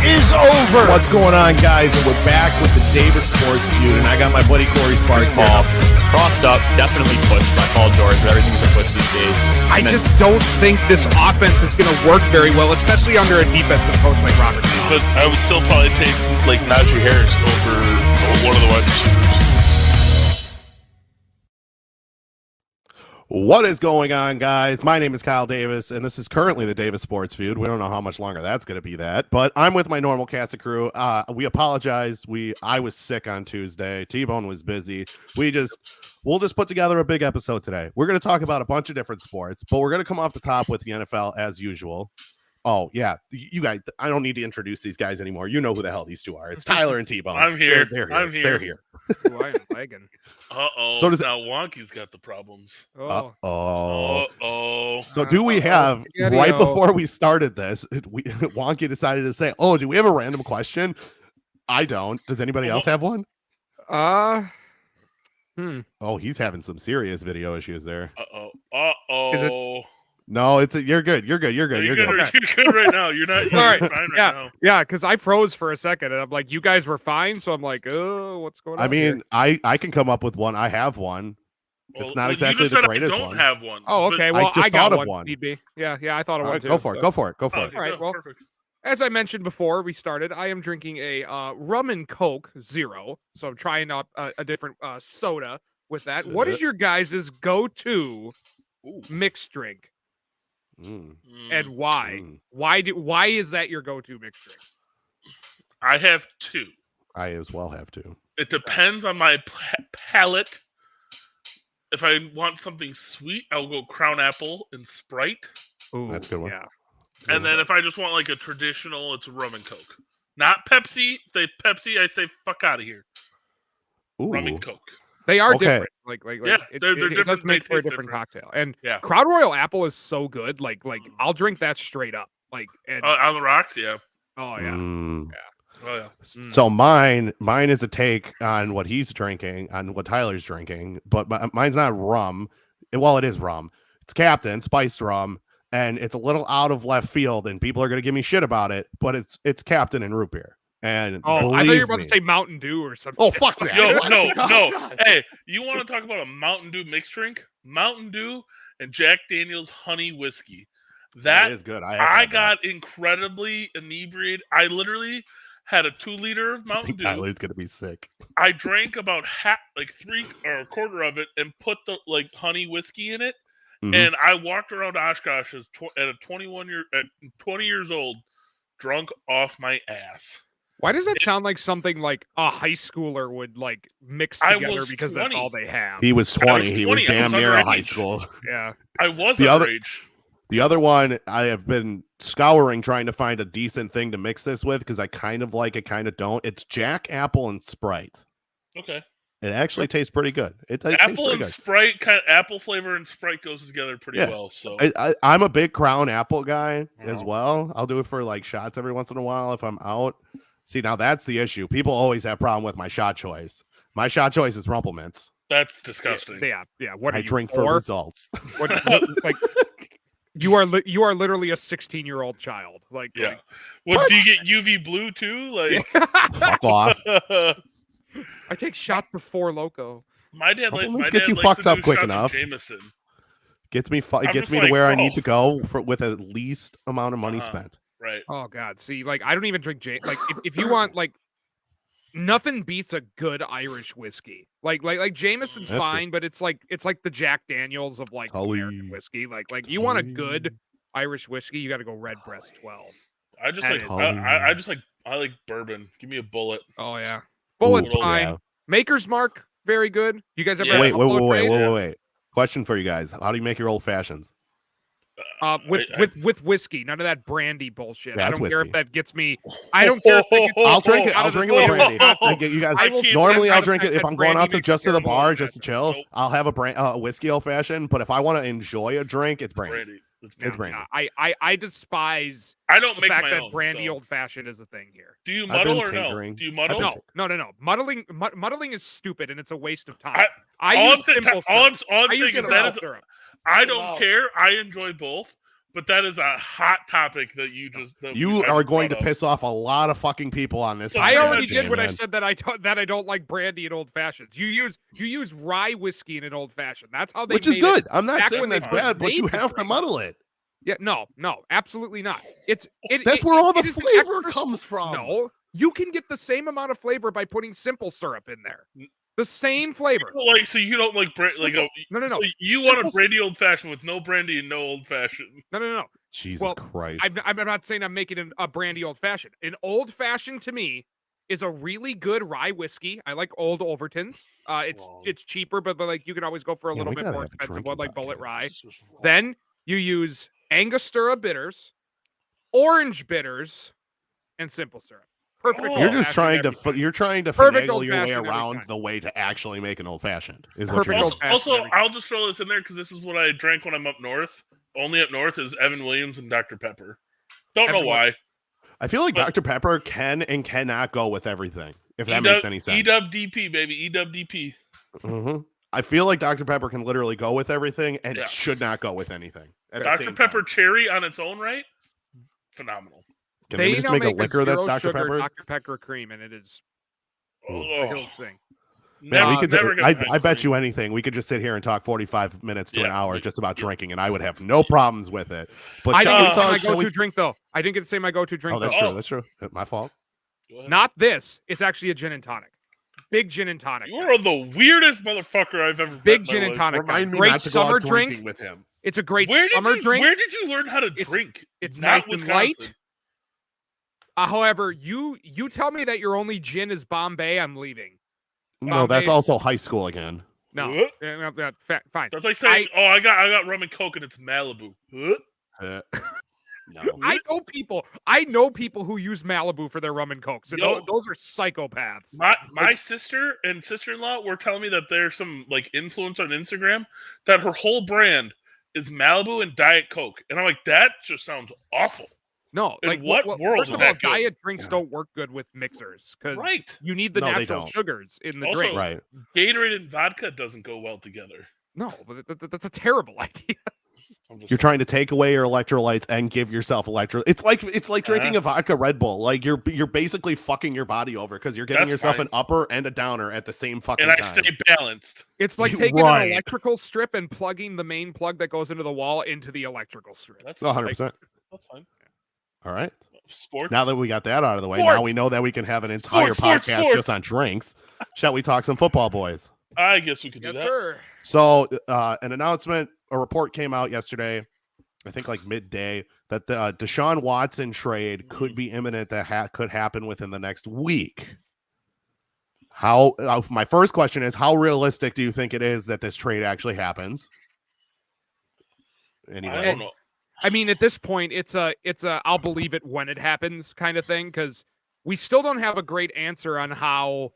is over. What's going on, guys? And we're back with the Davis Sports Feud, and I got my buddy Corey Sparks here. Crossed up, definitely pushed by Paul George. Everything's a push these days. I just don't think this offense is going to work very well, especially under a defensive coach like Robert Sala. But I would still probably take like Najee Harris over one of the wide receivers. What is going on, guys? My name is Kyle Davis, and this is currently the Davis Sports Feud. We don't know how much longer that's going to be but I'm with my normal cast of crew. We apologize. I was sick on Tuesday. T-Bone was busy. We'll just put together a big episode today. We're going to talk about a bunch of different sports, but we're going to come off the top with the NFL as usual. Oh, yeah. You guys, I don't need to introduce these guys anymore. You know who the hell these two are. It's Tyler and T-Bone. I'm here. They're here. I'm here. They're here. Ooh, I am lagging. Uh-oh. So does now Wonky's got the problems. Oh. Uh-oh. So do we have, Spaghetti-o. right before we started this, Wonky decided to say, oh, do we have a random question? I don't. Does anybody else have one? Oh, he's having some serious video issues there. Uh-oh. Uh-oh. Is it- No, you're good. You're good. You're good right now. You're not. You're All right. fine right now. Yeah, because I froze for a second, and I'm like, you guys were fine, so I'm like, oh, what's going on? I mean, I can come up with one. I have one. It's not exactly you just the said greatest I don't one. have one. Oh, but- okay. I Well, just I got thought of one. one. Need be. Yeah, I thought of All one right, too. go for it. so. Go for it. Go for Oh, it. okay, All right, go, well, perfect. As I mentioned before we started, I am drinking a rum and Coke Zero, so I'm trying out a different soda with that. What is your guys' go-to Ooh. mixed drink, Mm, and why? mm. Why is that your go-to mixed drink? I have two. I as well have to. It depends on my palate. If I want something sweet, I'll go Crown Apple and Sprite. Ooh, That's a good one. Yeah. And then if I just want like a traditional, it's rum and Coke. Not Pepsi. If they Pepsi, I say fuck out of here. Rum Ooh. and Coke. They are Okay. different. Like Yeah, it, they're it does different, make they for a taste different different. cocktail. And Yeah. Crown Royal Apple is so good. Like I'll drink that straight up. Like and On the rocks, yeah. oh yeah. Mm. Oh yeah. So mine is a take on what he's drinking, on what Tyler's drinking, but mine's not rum. Well, it is rum. It's Captain spiced rum, and it's a little out of left field, and people are going to give me shit about it. But it's Captain and root beer. And Oh, I thought you believe were about me- to say Mountain Dew or something. Oh, fuck that! Yo, What? no, Oh, no. God. Hey, you want to talk about a Mountain Dew mixed drink? Mountain Dew and Jack Daniel's honey whiskey. That That is good. I got incredibly inebriated. I literally had a 2-liter of I Mountain think Dew. Tyler's gonna be sick. I drank about half, like 3 or a quarter of it, and put the like honey whiskey in it. Mhm. And I walked around Oshkosh at 20 years old, drunk off my ass. Why does that sound like something like a high schooler would like mix I together was because 20. that's all they have? He was 20. He was 20. I damn was near a underage. high school. Yeah. I was The other- underage. The other one, I have been scouring trying to find a decent thing to mix this with because I kind of like it, kind of don't. It's Jack Apple and Sprite. Okay. It actually tastes pretty good. It tastes Apple pretty and good. Sprite, apple flavor and Sprite goes together pretty Yeah. well. So I'm a big Crown Apple guy as Oh. well. I'll do it for like shots every once in a while if I'm out. See, now that's the issue. People always have problem with my shot choice. My shot choice is Rumplemints. that's disgusting. Yeah. What are I you, drink 4? for results. Like you are literally a 16-year-old child. Like Yeah. What do you get UV blue too? Like Fuck off. I take shots before Loco. my dad Rumplemints gets you fucked up quick enough. Jameson. Gets me I'm gets just me to like, where I need oh. to go with at least amount of money Uh-huh. spent. Right. Oh God. See, like I don't even drink like if you want like nothing beats a good Irish whiskey. Like Jameson's That's fine, but it's like the Jack Daniels of like American Tully. whiskey. Like you want a good Irish whiskey, you got to go Redbreast 12. I just That like is- I like bourbon. Give me a bullet. Oh yeah, Bullet's Ooh, fine. yeah. Maker's Mark, very good. You guys ever Yeah. had Wait. Buffalo Trace? Wait. Question for you guys. How do you make your old fashions? With whiskey, none of that brandy bullshit. Yeah, I it's don't care if whiskey. that gets me. I don't care if that gets me I'll drink it. out I'll of the drink it with toilet. brandy. Oh, Like, you guys, I will normally stand I'll by drink the it fact if that I'm going out brandy to just to the makes me bar, feel just to chill. Nope. I'll have a whiskey old fashioned. But if I want to enjoy a drink, it's brandy. Brandy. It's It's brandy. I despise I don't the make fact my that own. brandy so. old fashioned is a thing here. Do you I've muddle been or no? tinkering. Do you I've muddle? been No. Muddling is stupid and it's a waste of time. I- I all use I'm saying, simple all syrup. I'm I saying use is simple that is syrup. I Cut it don't out. care. I enjoy both, But that is a hot topic that you just You are going to piss off a lot of fucking people on this. So I Yeah, already that's did when I man. said that I don't like brandy in old fashions. You use rye whiskey in an old fashioned. That's how they Which is made it. good. I'm not back saying when they that's first bad, but made you the have to drink. muddle it. Yeah, no, absolutely not. That's where all the it is an flavor extra comes from. No, you can get the same amount of flavor by putting simple syrup in there. The same flavor. So you don't like Simple. No. So you want a Simple- brandy old fashioned with no brandy and no old fashioned. No. Jesus Well, Christ. I'm not saying I'm making a brandy old fashioned. An old fashioned to me is a really good rye whiskey. I like old Overtons. It's cheaper, but like you can always go for a Yeah, little we bit gotta more have a expensive drinking one, like Bullet podcast. Rye. Then you use Angostura bitters, orange bitters, and simple syrup. Perfect. Oh. You're old just fashioned trying to every time. you're trying to Perfect finagle your way old-fashioned every around time. the way to actually make an old fashioned. Is what Perfect you're old doing. Also, every time. I'll just throw this in there because this is what I drank when I'm up north. Only up north is Evan Williams and Dr. Pepper. Don't know Evan why. I feel like But- Dr. Pepper can and cannot go with everything. If that makes any sense. EWDP, baby. EWDP. Mhm. I feel like Dr. Pepper can literally go with everything and Yeah. should not go with anything. At the Dr. same Pepper time. cherry on its own right? Phenomenal. Can they just make a liquor that's Dr. sugar Pepper? Dr. Pepper cream, and it is the Oh, hill sing. Man, we no, could. never gonna I have bet cream. you anything. We could just sit here and talk 45 minutes to an Yeah. hour just about drinking, and I would have no problems with it. But I shall didn't we get to say talk- my shall we- go-to drink though. I didn't get to say my go-to drink Oh, that's though. true. Oh. That's true. My fault. Go ahead. Not this. It's actually a gin and tonic. Big gin and tonic. You guy. are the weirdest motherfucker I've ever Big met. gin in my and life. tonic. guy. Remind me Great not to go out summer drinking drink. with him. It's a great Where summer did you, drink. Where did you learn how to It's- drink? It's Not nice and light. Wisconsin. However, you tell me that your only gin is Bombay, I'm leaving. No, that's Bombay- also high school again. No, What? fine. That's like saying, I got rum and coke and it's Malibu. Huh? No. I know people who use Malibu for their rum and coke. So Yo. those are psychopaths. My sister and sister-in-law were telling me that there's some like influence on Instagram that her whole brand is Malibu and Diet Coke, and I'm like, that just sounds awful. No, In like what world First is of all, that good? diet drinks don't work good with mixers because Right? you need the No, they natural don't. sugars in the Also- drink. Right. Gatorade and vodka doesn't go well together. No, but that's a terrible idea. I'm just You're trying to take away your electrolytes and give yourself It's like drinking Uh-huh. a vodka Red Bull. Like you're basically fucking your body over because you're giving That's yourself fine. an upper and a downer at the same fucking and I time. stay balanced. It's like You- taking right. an electrical strip and plugging the main plug that goes into the wall into the electrical strip. That's 100%. That's fine. All right. Sports. Now that we got that out of the way, Sports! now we know that we can have an entire Sports, podcast sports. just on drinks. Shall we talk some football, boys? I guess we could do Yes, that. sir. So, an announcement, a report came out yesterday, I think like midday, that the Deshaun Watson trade could be imminent. That could happen within the next week. How? My first question is, how realistic do you think it is that this trade actually happens? I Anyway, don't know. I mean, at this point, it's a I'll believe it when it happens kind of thing because we still don't have a great answer on how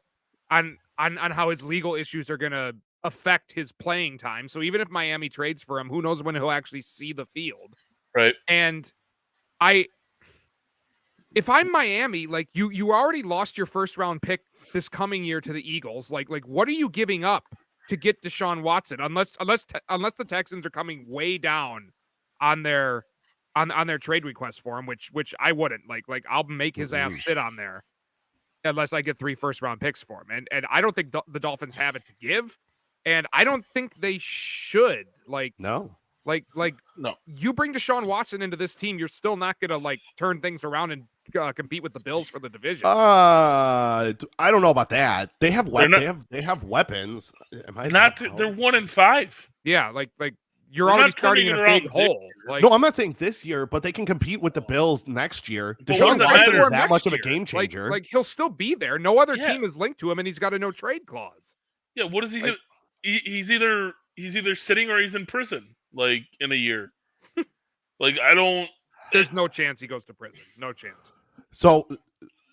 how his legal issues are gonna affect his playing time. So even if Miami trades for him, who knows when he'll actually see the field? Right. And if I'm Miami, like you already lost your first round pick this coming year to the Eagles. Like what are you giving up to get Deshaun Watson? Unless the Texans are coming way down on their trade request for him, which I wouldn't like I'll make his ass sit on there unless I get 3 first round picks for him. And I don't think the Dolphins have it to give, and I don't think they should. no. No. You bring Deshaun Watson into this team, you're still not gonna turn things around and compete with the Bills for the division. I don't know about that. They have They're not- they have weapons. They're 1-5. Yeah, you're They're already not starting turning in it a around big this hole. No, I'm not saying this year, but they can compete with the Bills next year. But Deshaun what does that Watson matter? is that much of a game Like, changer. he'll still be there. No other Yeah. team is linked to him, and he's got a no trade clause. Yeah, what is he Like- gonna he's either sitting or he's in prison, in a year. I don't There's no chance he goes to prison. No chance. So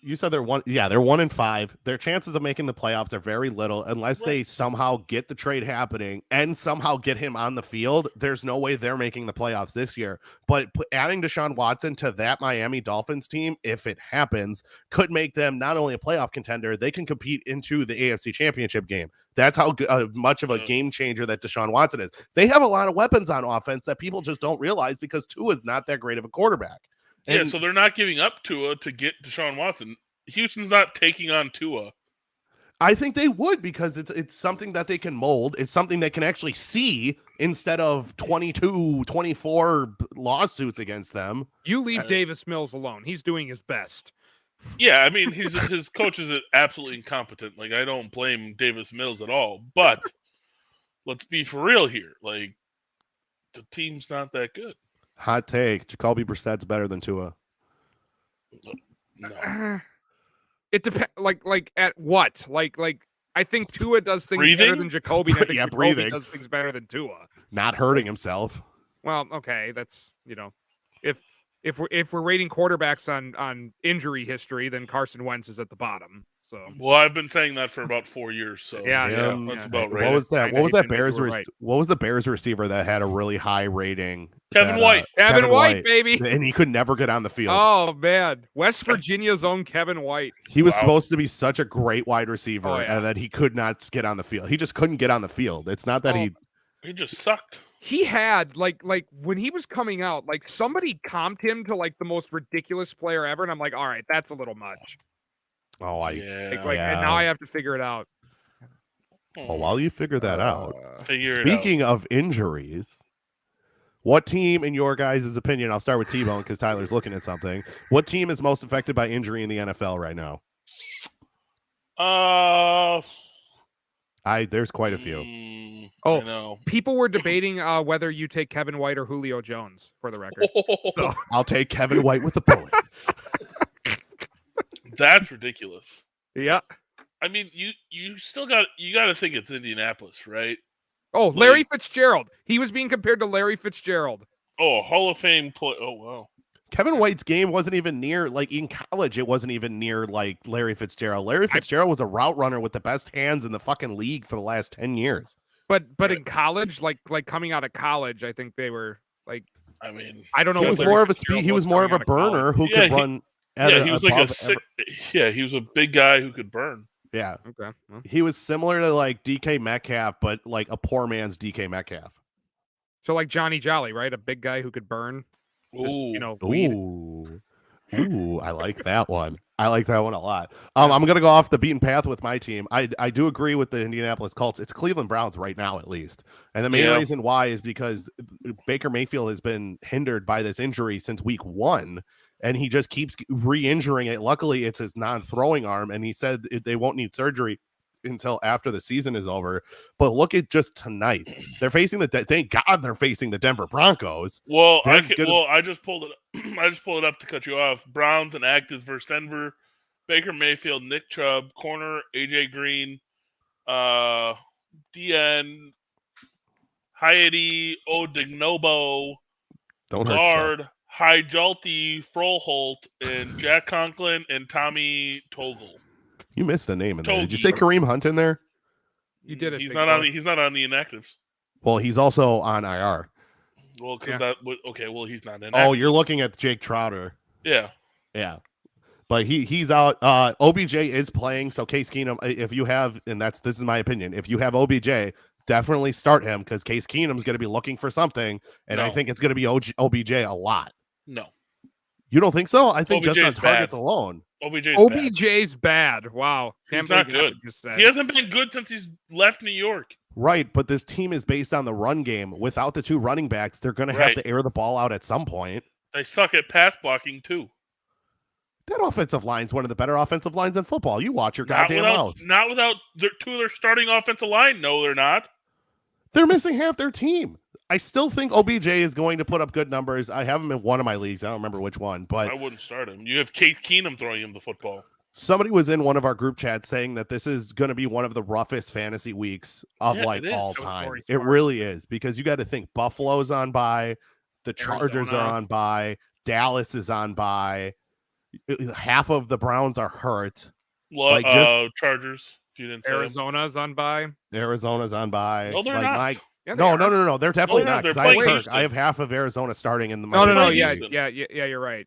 You said they're 1-5. Their chances of making the playoffs are very little unless they somehow get the trade happening and somehow get him on the field. There's no way they're making the playoffs this year. But adding Deshaun Watson to that Miami Dolphins team, if it happens, could make them not only a playoff contender, they can compete into the AFC Championship game. That's how much of a game changer that Deshaun Watson is. They have a lot of weapons on offense that people just don't realize because Tua is not that great of a quarterback. Yeah, so they're not giving up Tua to get Deshaun Watson. Houston's not taking on Tua. I think they would because it's something that they can mold. It's something they can actually see instead of 22, 24 lawsuits against them. You leave Davis Mills alone. He's doing his best. Yeah, I mean, his coach is absolutely incompetent. Like, I don't blame Davis Mills at all. But let's be for real here. Like, the team's not that good. Hot take: Jacoby Brissett's better than Tua. No. It depends. Like at what? Like I think Tua does things better Breathing? than Jacoby. And I think Yeah, Jacoby breathing. does things better than Tua. Not hurting himself. Well, okay, that's if we're rating quarterbacks on injury history, then Carson Wentz is at the bottom. So Well, I've been saying that for about 4 years. So Yeah, that's about right. What was that? I know What was you've that been Bears? doing right. What was the Bears receiver that had a really high rating? Kevin White. Kevin White, baby. and he could never get on the field. Oh man, West Virginia's own Kevin White. He was Wow. supposed to be such a great wide receiver, Oh, yeah. and then he could not get on the field. He just couldn't get on the field. It's not that Oh. He just sucked. He had like when he was coming out, like somebody comped him to like the most ridiculous player ever, and I'm like, all right, that's a little much. Yeah. Like, and now I have to figure it out. Well, while you figure that out, Figure it out. speaking of injuries, what team, in your guys' opinion, I'll start with T-Bone because Tyler's looking at something. What team is most affected by injury in the NFL right now? There's quite a few. Oh. I know. People were debating whether you take Kevin White or Julio Jones for the record. So I'll take Kevin White with the bullet. That's ridiculous. yeah. I mean, you still got to think it's Indianapolis, right? Oh, Larry Fitzgerald. He was being compared to Larry Fitzgerald. Oh, a Hall of Fame play. Oh, wow. Kevin White's game wasn't even near, like in college, it wasn't even near like Larry Fitzgerald. Larry Fitzgerald was a route runner with the best hands in the fucking league for the last 10 years. But in college, like coming out of college, I think they were like, I mean, I don't know. He what was Larry more of a Fitzgerald he was more of a coming out burner who Yeah, could run. he was like he was a big guy who could burn. Yeah, college. Okay. Well, he was similar to like DK Metcalf, but like a poor man's DK Metcalf. so like Johnny Jolly, right? A big guy who could burn. Just, Ooh. weed. Ooh, I like that one. I like that one a lot. I'm gonna go off the beaten path with my team. I do agree with the Indianapolis Colts. It's Cleveland Browns right now, at least, and the main reason why is because Baker Mayfield has been hindered by this injury since week 1, and he just keeps re-injuring it. Luckily, it's his non-throwing arm, and he said they won't need surgery until after the season is over. But look at just tonight. They're facing thank God they're facing the Denver Broncos. Well, They're I just pulled it. I just pulled it up to cut you off. Browns and active versus Denver. Baker Mayfield, Nick Chubb, corner AJ Green, DN, Hayati Odignobo, Don't hurt yourself. guard Hijalti Froholt, and Jack Conklin and Tommy Togel. You missed a name in there. Did you say Togi. Kareem Hunt in there? You did it. He's big not boy. on the. He's not on the inactives. Well, he's also on IR. Well, because Yeah. that. Okay, well, he's not in. Oh, you're looking at Jake Trotter. Yeah. Yeah. But he's out. OBJ is playing, so Case Keenum, if you have, and this is my opinion, if you have OBJ, definitely start him because Case Keenum's going to be looking for something, and I No. think it's going to be OBJ a lot. No. You don't think so? I think OBJ just on is targets bad. alone. OBJ's bad. OBJ's bad. Wow. He's Can't not believe you good. just said. He hasn't been good since he's left New York. Right, but this team is based on the run game. Without the two running backs, they're going to have Right. to air the ball out at some point. They suck at pass blocking too. That offensive line's one of the better offensive lines in football. You watch your goddamn mouth. Not without two of their starting offensive line. No, they're not. They're missing half their team. I still think OBJ is going to put up good numbers. I have him in one of my leagues. I don't remember which one, but I wouldn't start him. You have Case Keenum throwing him the football. somebody was in one of our group chats saying that this is going to be one of the roughest fantasy weeks of Yeah, like it is. all So time. Corey It Smart. really is because you got to think Buffalo's on bye, the Chargers Arizona. are on bye, Dallas is on bye. Half of the Browns are hurt. Like, Chargers. If you didn't say them. Arizona's on bye. Arizona's on bye. No, they're like not. Yeah, they no, are. no, no, no. They're definitely no, not. they're Because I have playing Kirk. Houston. I have half of Arizona starting in the. No, no, no. Playing Yeah, Houston. yeah. You're right.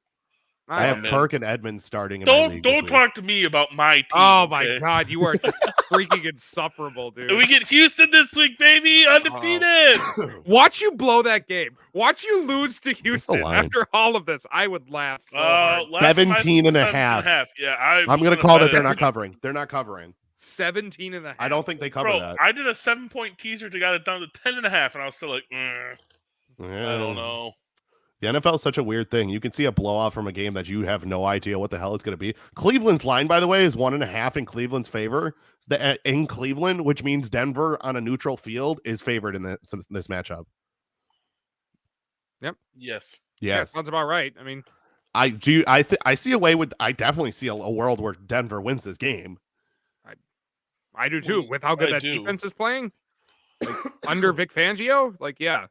I have man. Kirk and Edmonds starting in my league. Don't talk to me about my team. Oh my okay? God, you are just freaking insufferable, dude. And we get Houston this week, baby, undefeated. Watch you blow that game. Watch you lose to Houston line? after all of this. I would laugh. So hard. Last time I 17 and a 17 half. Yeah, I'm going to call that they're not covering. They're not covering. 17 and a half. I don't think they cover Bro, that. I did a 7-point teaser to got it down to 10 and a half, and I was still like, I don't know. The NFL is such a weird thing. You can see a blowout from a game that you have no idea what the hell it's going to be. Cleveland's line, by the way, is 1.5 in Cleveland's favor. In Cleveland, which means Denver on a neutral field is favored in this matchup. Yes. Yeah, Yes, sounds about right. I mean, I see a way with. I definitely see a world where Denver wins this game. I do too. With how good I that do. defense is playing, like, under Vic Fangio, like yeah.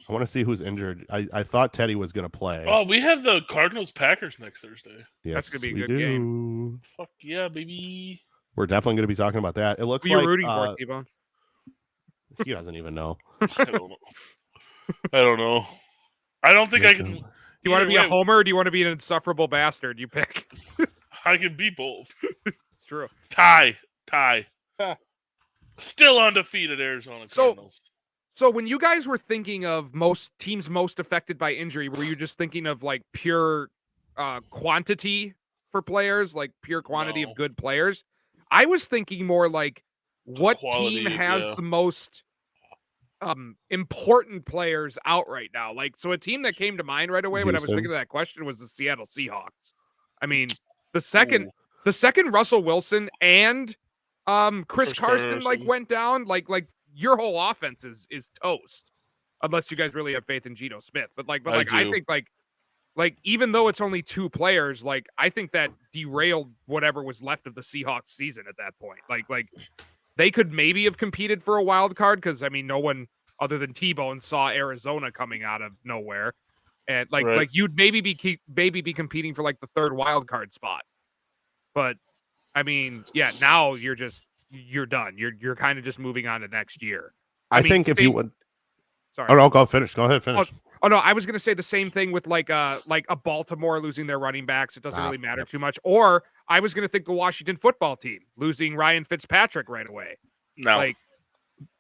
I want to see who's injured. I thought Teddy was going to play. Oh, we have the Cardinals Packers next Thursday. Yes, that's gonna be a we good game. do. Fuck yeah, baby. We're definitely going to be talking about that. It looks Who are you like rooting for, T-Bone? he doesn't even know. I don't know. I don't know. I don't think I can. Do you want to either be a way, homer or do you want to be an insufferable bastard? You pick. I can be both. True. Tie. Huh. Still undefeated Arizona So- Cardinals. So when you guys were thinking of most teams most affected by injury, were you just thinking of like pure quantity for players, like pure quantity No. of good players? I was thinking more like what team Quality, has yeah. the most important players out right now. Like, so a team that came to mind right away when I was Houston. thinking of that question was the Seattle Seahawks. I mean, the second Ooh. the second Russell Wilson and Chris Chris Carson like Carson. went down, like your whole offense is toast. Unless you guys really have faith in Geno Smith. But I I do. think like even though it's only two players, like I think that derailed whatever was left of the Seahawks season at that point. Like they could maybe have competed for a wild card because I mean no one other than T-Bone saw Arizona coming out of nowhere. And Right. like you'd maybe be competing for like the third wild card spot. But I mean, yeah, now you're done. You're kind of just moving on to next year. I mean, think if you same- would. Sorry. Oh no, go finish. Go ahead, finish. Oh no, I was gonna say the same thing with like a Baltimore losing their running backs. It doesn't really matter yep. too much. Or I was gonna think the Washington football team losing Ryan Fitzpatrick right away. No. Like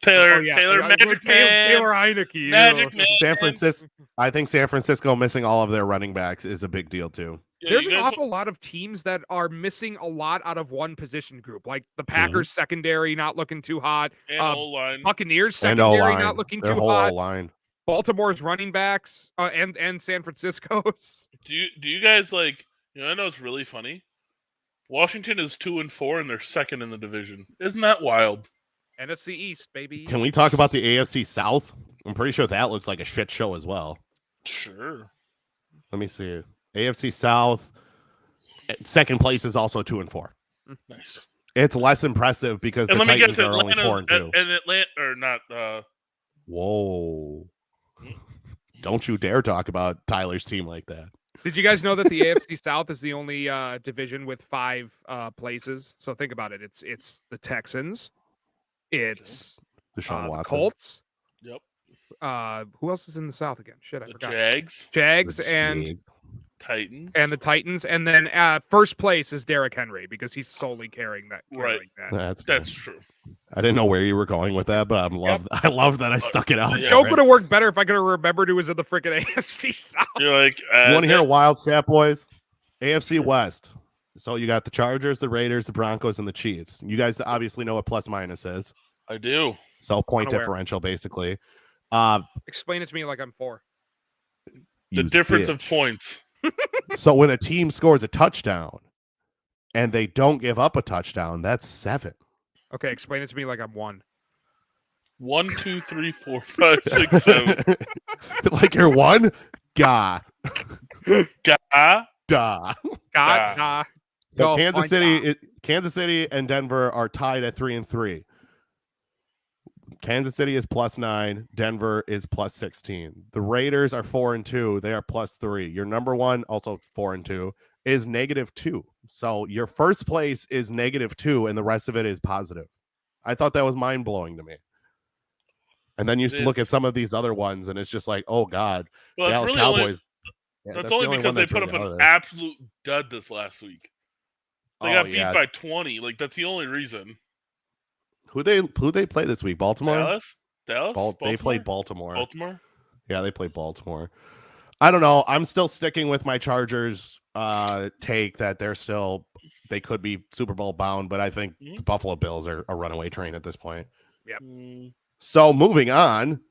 Taylor, oh, yeah, Taylor yeah, Magic Man. Taylor Heineke. Magic Man. San Francisco. I think San Francisco missing all of their running backs is a big deal too. Yeah, There's you an guys- awful lot of teams that are missing a lot out of one position group, like the Mm-hmm. Packers secondary not looking too hot, and O-line. Buccaneers And secondary O-line. not looking Their too whole hot, line. Baltimore's running backs, and San Francisco's. Do you guys like? I know it's really funny. Washington is 2-4 and they're second in the division. Isn't that wild? NFC East, baby. Can we talk about the AFC South? I'm pretty sure that looks like a shit show as well. Sure. Let me see. AFC South. Second place is also 2-4. Nice. It's less impressive because And the let me Titans guess, are only 4-2. and Atlanta or not? Whoa! Don't you dare talk about Tyler's team like that. Did you guys know that the AFC South is the only division with 5 places? So think about it. It's the Texans, it's Deshaun the Watson. Colts. Yep. Who else is in the South again? Shit, I The forgot. Jags, Jags The and Jags. Titans, the Titans, and then first place is Derrick Henry because he's solely carrying that. Right. That's fair. That's true. I didn't know where you were going with that, but I love that I stuck it out. Yeah, there. Joke would have worked better if I could have remembered who was in the freaking AFC South. You're like, You want to hear a wild stat, boys? AFC West. So you got the Chargers, the Raiders, the Broncos, and the Chiefs. You guys obviously know what plus minus is. I do. So point Unaware. differential, basically. Explain it to me like I'm 4. The You difference of bitch. points. So when a team scores a touchdown and they don't give up a touchdown, that's 7. Okay, explain it to me like I'm 1. 1, 2, 3, 4, 5, 6, 7. Like you're 1? Gah. Gah. Duh. God, So Go, Kansas point City, Kansas City and Denver are tied at 3-3. Kansas City is +9. Denver is +16. The Raiders are 4-2. They are +3. Your number one also 4-2 is -2. So your first place is -2 and the rest of it is positive. I thought that was mind-blowing to me. And then you It look is. at some of these other ones and it's just like, oh God, Well, it's Dallas really Cowboys. that's the only because one they that's put really up out an of there. absolute dud this last week. They got beat yeah. by 20. Like, that's the only reason. Who they play this week? Baltimore? Dallas? They played Baltimore? Baltimore. Yeah, they played Baltimore. I don't know. I'm still sticking with my Chargers take that they could be Super Bowl bound, but I think the Buffalo Bills are a runaway train at this point. Yep. So moving on,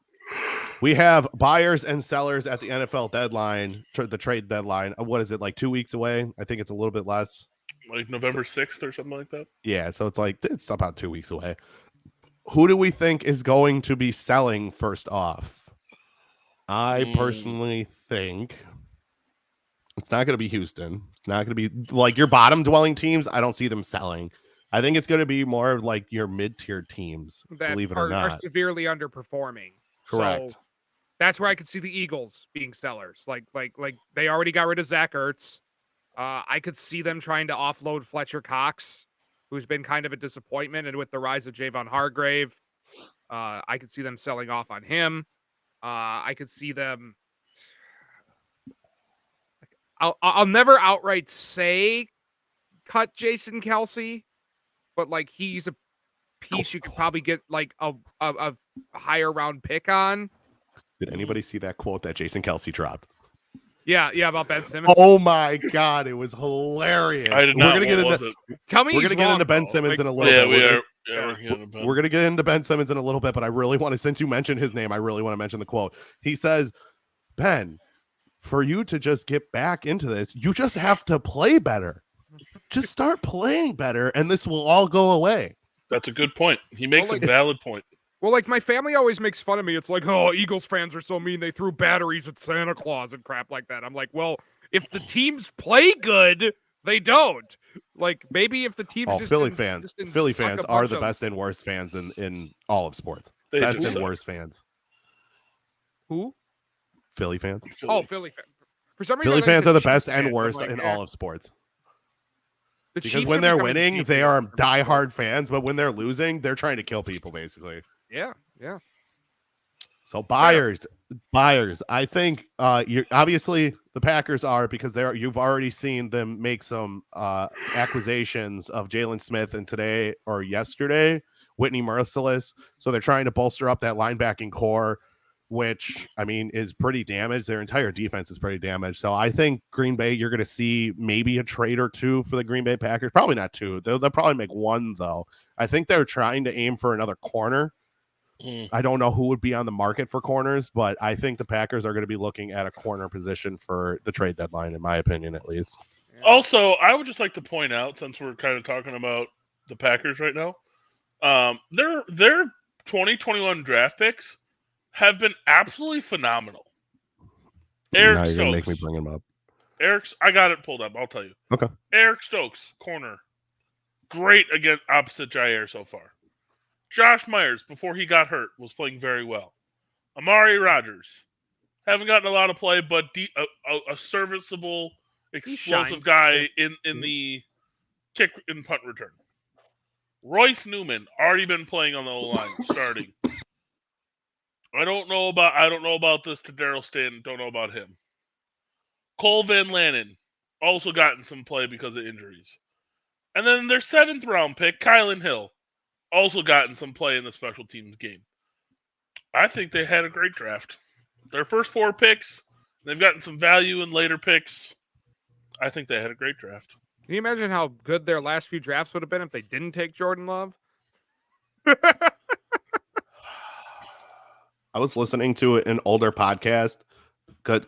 we have buyers and sellers at the NFL deadline, the trade deadline. What is it, like 2 weeks away? I think it's a little bit less. Like November 6th or something like that? Yeah, so it's about 2 weeks away. Who do we think is going to be selling first off? I personally think it's not going to be Houston. It's not going to be like your bottom dwelling teams. I don't see them selling. I think it's going to be more of like your mid-tier teams, that believe it or not. Are severely underperforming. Correct. So that's where I could see the Eagles being sellers. Like they already got rid of Zach Ertz. I could see them trying to offload Fletcher Cox, who's been kind of a disappointment, and with the rise of Javon Hargrave, I could see them selling off on him. I could see them. I'll never outright say cut Jason Kelce, but like he's a piece you could probably get like a higher round pick on. Did anybody see that quote that Jason Kelce dropped? Yeah, about Ben Simmons. Oh my God, it was hilarious. I did not. We're gonna What was it? Tell me we're gonna get into Ben Simmons in a little bit. We are. We're gonna get into Ben Simmons in a little bit, but I really want to, since you mentioned his name, I really want to mention the quote. He says, Ben, for you to just get back into this, you just have to play better. Just start playing better, and this will all go away. That's a good point. He makes a valid point. Well, like my family always makes fun of me. It's like, oh, Eagles fans are so mean. They threw batteries at Santa Claus and crap like that. I'm like, well, if the teams play good, they don't. Like maybe if the teams. Philly fans are the best and worst fans in all of sports. Best and worst fans. Who? Philly fans. Oh, Philly fans. For some reason, Philly fans are the best and worst in all of sports. Because when they're winning, they are diehard fans, but when they're losing, they're trying to kill people, basically. Yeah. So buyers, I think you obviously the Packers are, because you've already seen them make some acquisitions of Jalen Smith and today or yesterday, Whitney Merciless. So they're trying to bolster up that linebacking core, which I mean is pretty damaged. Their entire defense is pretty damaged. So I think Green Bay, you're going to see maybe a trade or two for the Green Bay Packers. Probably not two. They'll probably make one though. I think they're trying to aim for another corner. I don't know who would be on the market for corners, but I think the Packers are going to be looking at a corner position for the trade deadline, in my opinion, at least. Also, I would just like to point out, since we're kind of talking about the Packers right now, their 2021 draft picks have been absolutely phenomenal. Now you're going to make me bring him up. I got it pulled up. I'll tell you. Okay. Eric Stokes, corner. Great against opposite Jair so far. Josh Myers, before he got hurt, was playing very well. Amari Rodgers, haven't gotten a lot of play, but a serviceable, explosive guy in the kick and punt return. Royce Newman, already been playing on the O-line, starting. I don't know about this to Daryl Stanton. Don't know about him. Cole Van Lannon, also gotten some play because of injuries. And then their 7th round pick, Kylan Hill, also gotten some play in the special teams game. I think they had a great draft. Their first 4 picks, they've gotten some value in later picks. I think they had a great draft. Can you imagine how good their last few drafts would have been if they didn't take Jordan Love? I was listening to an older podcast,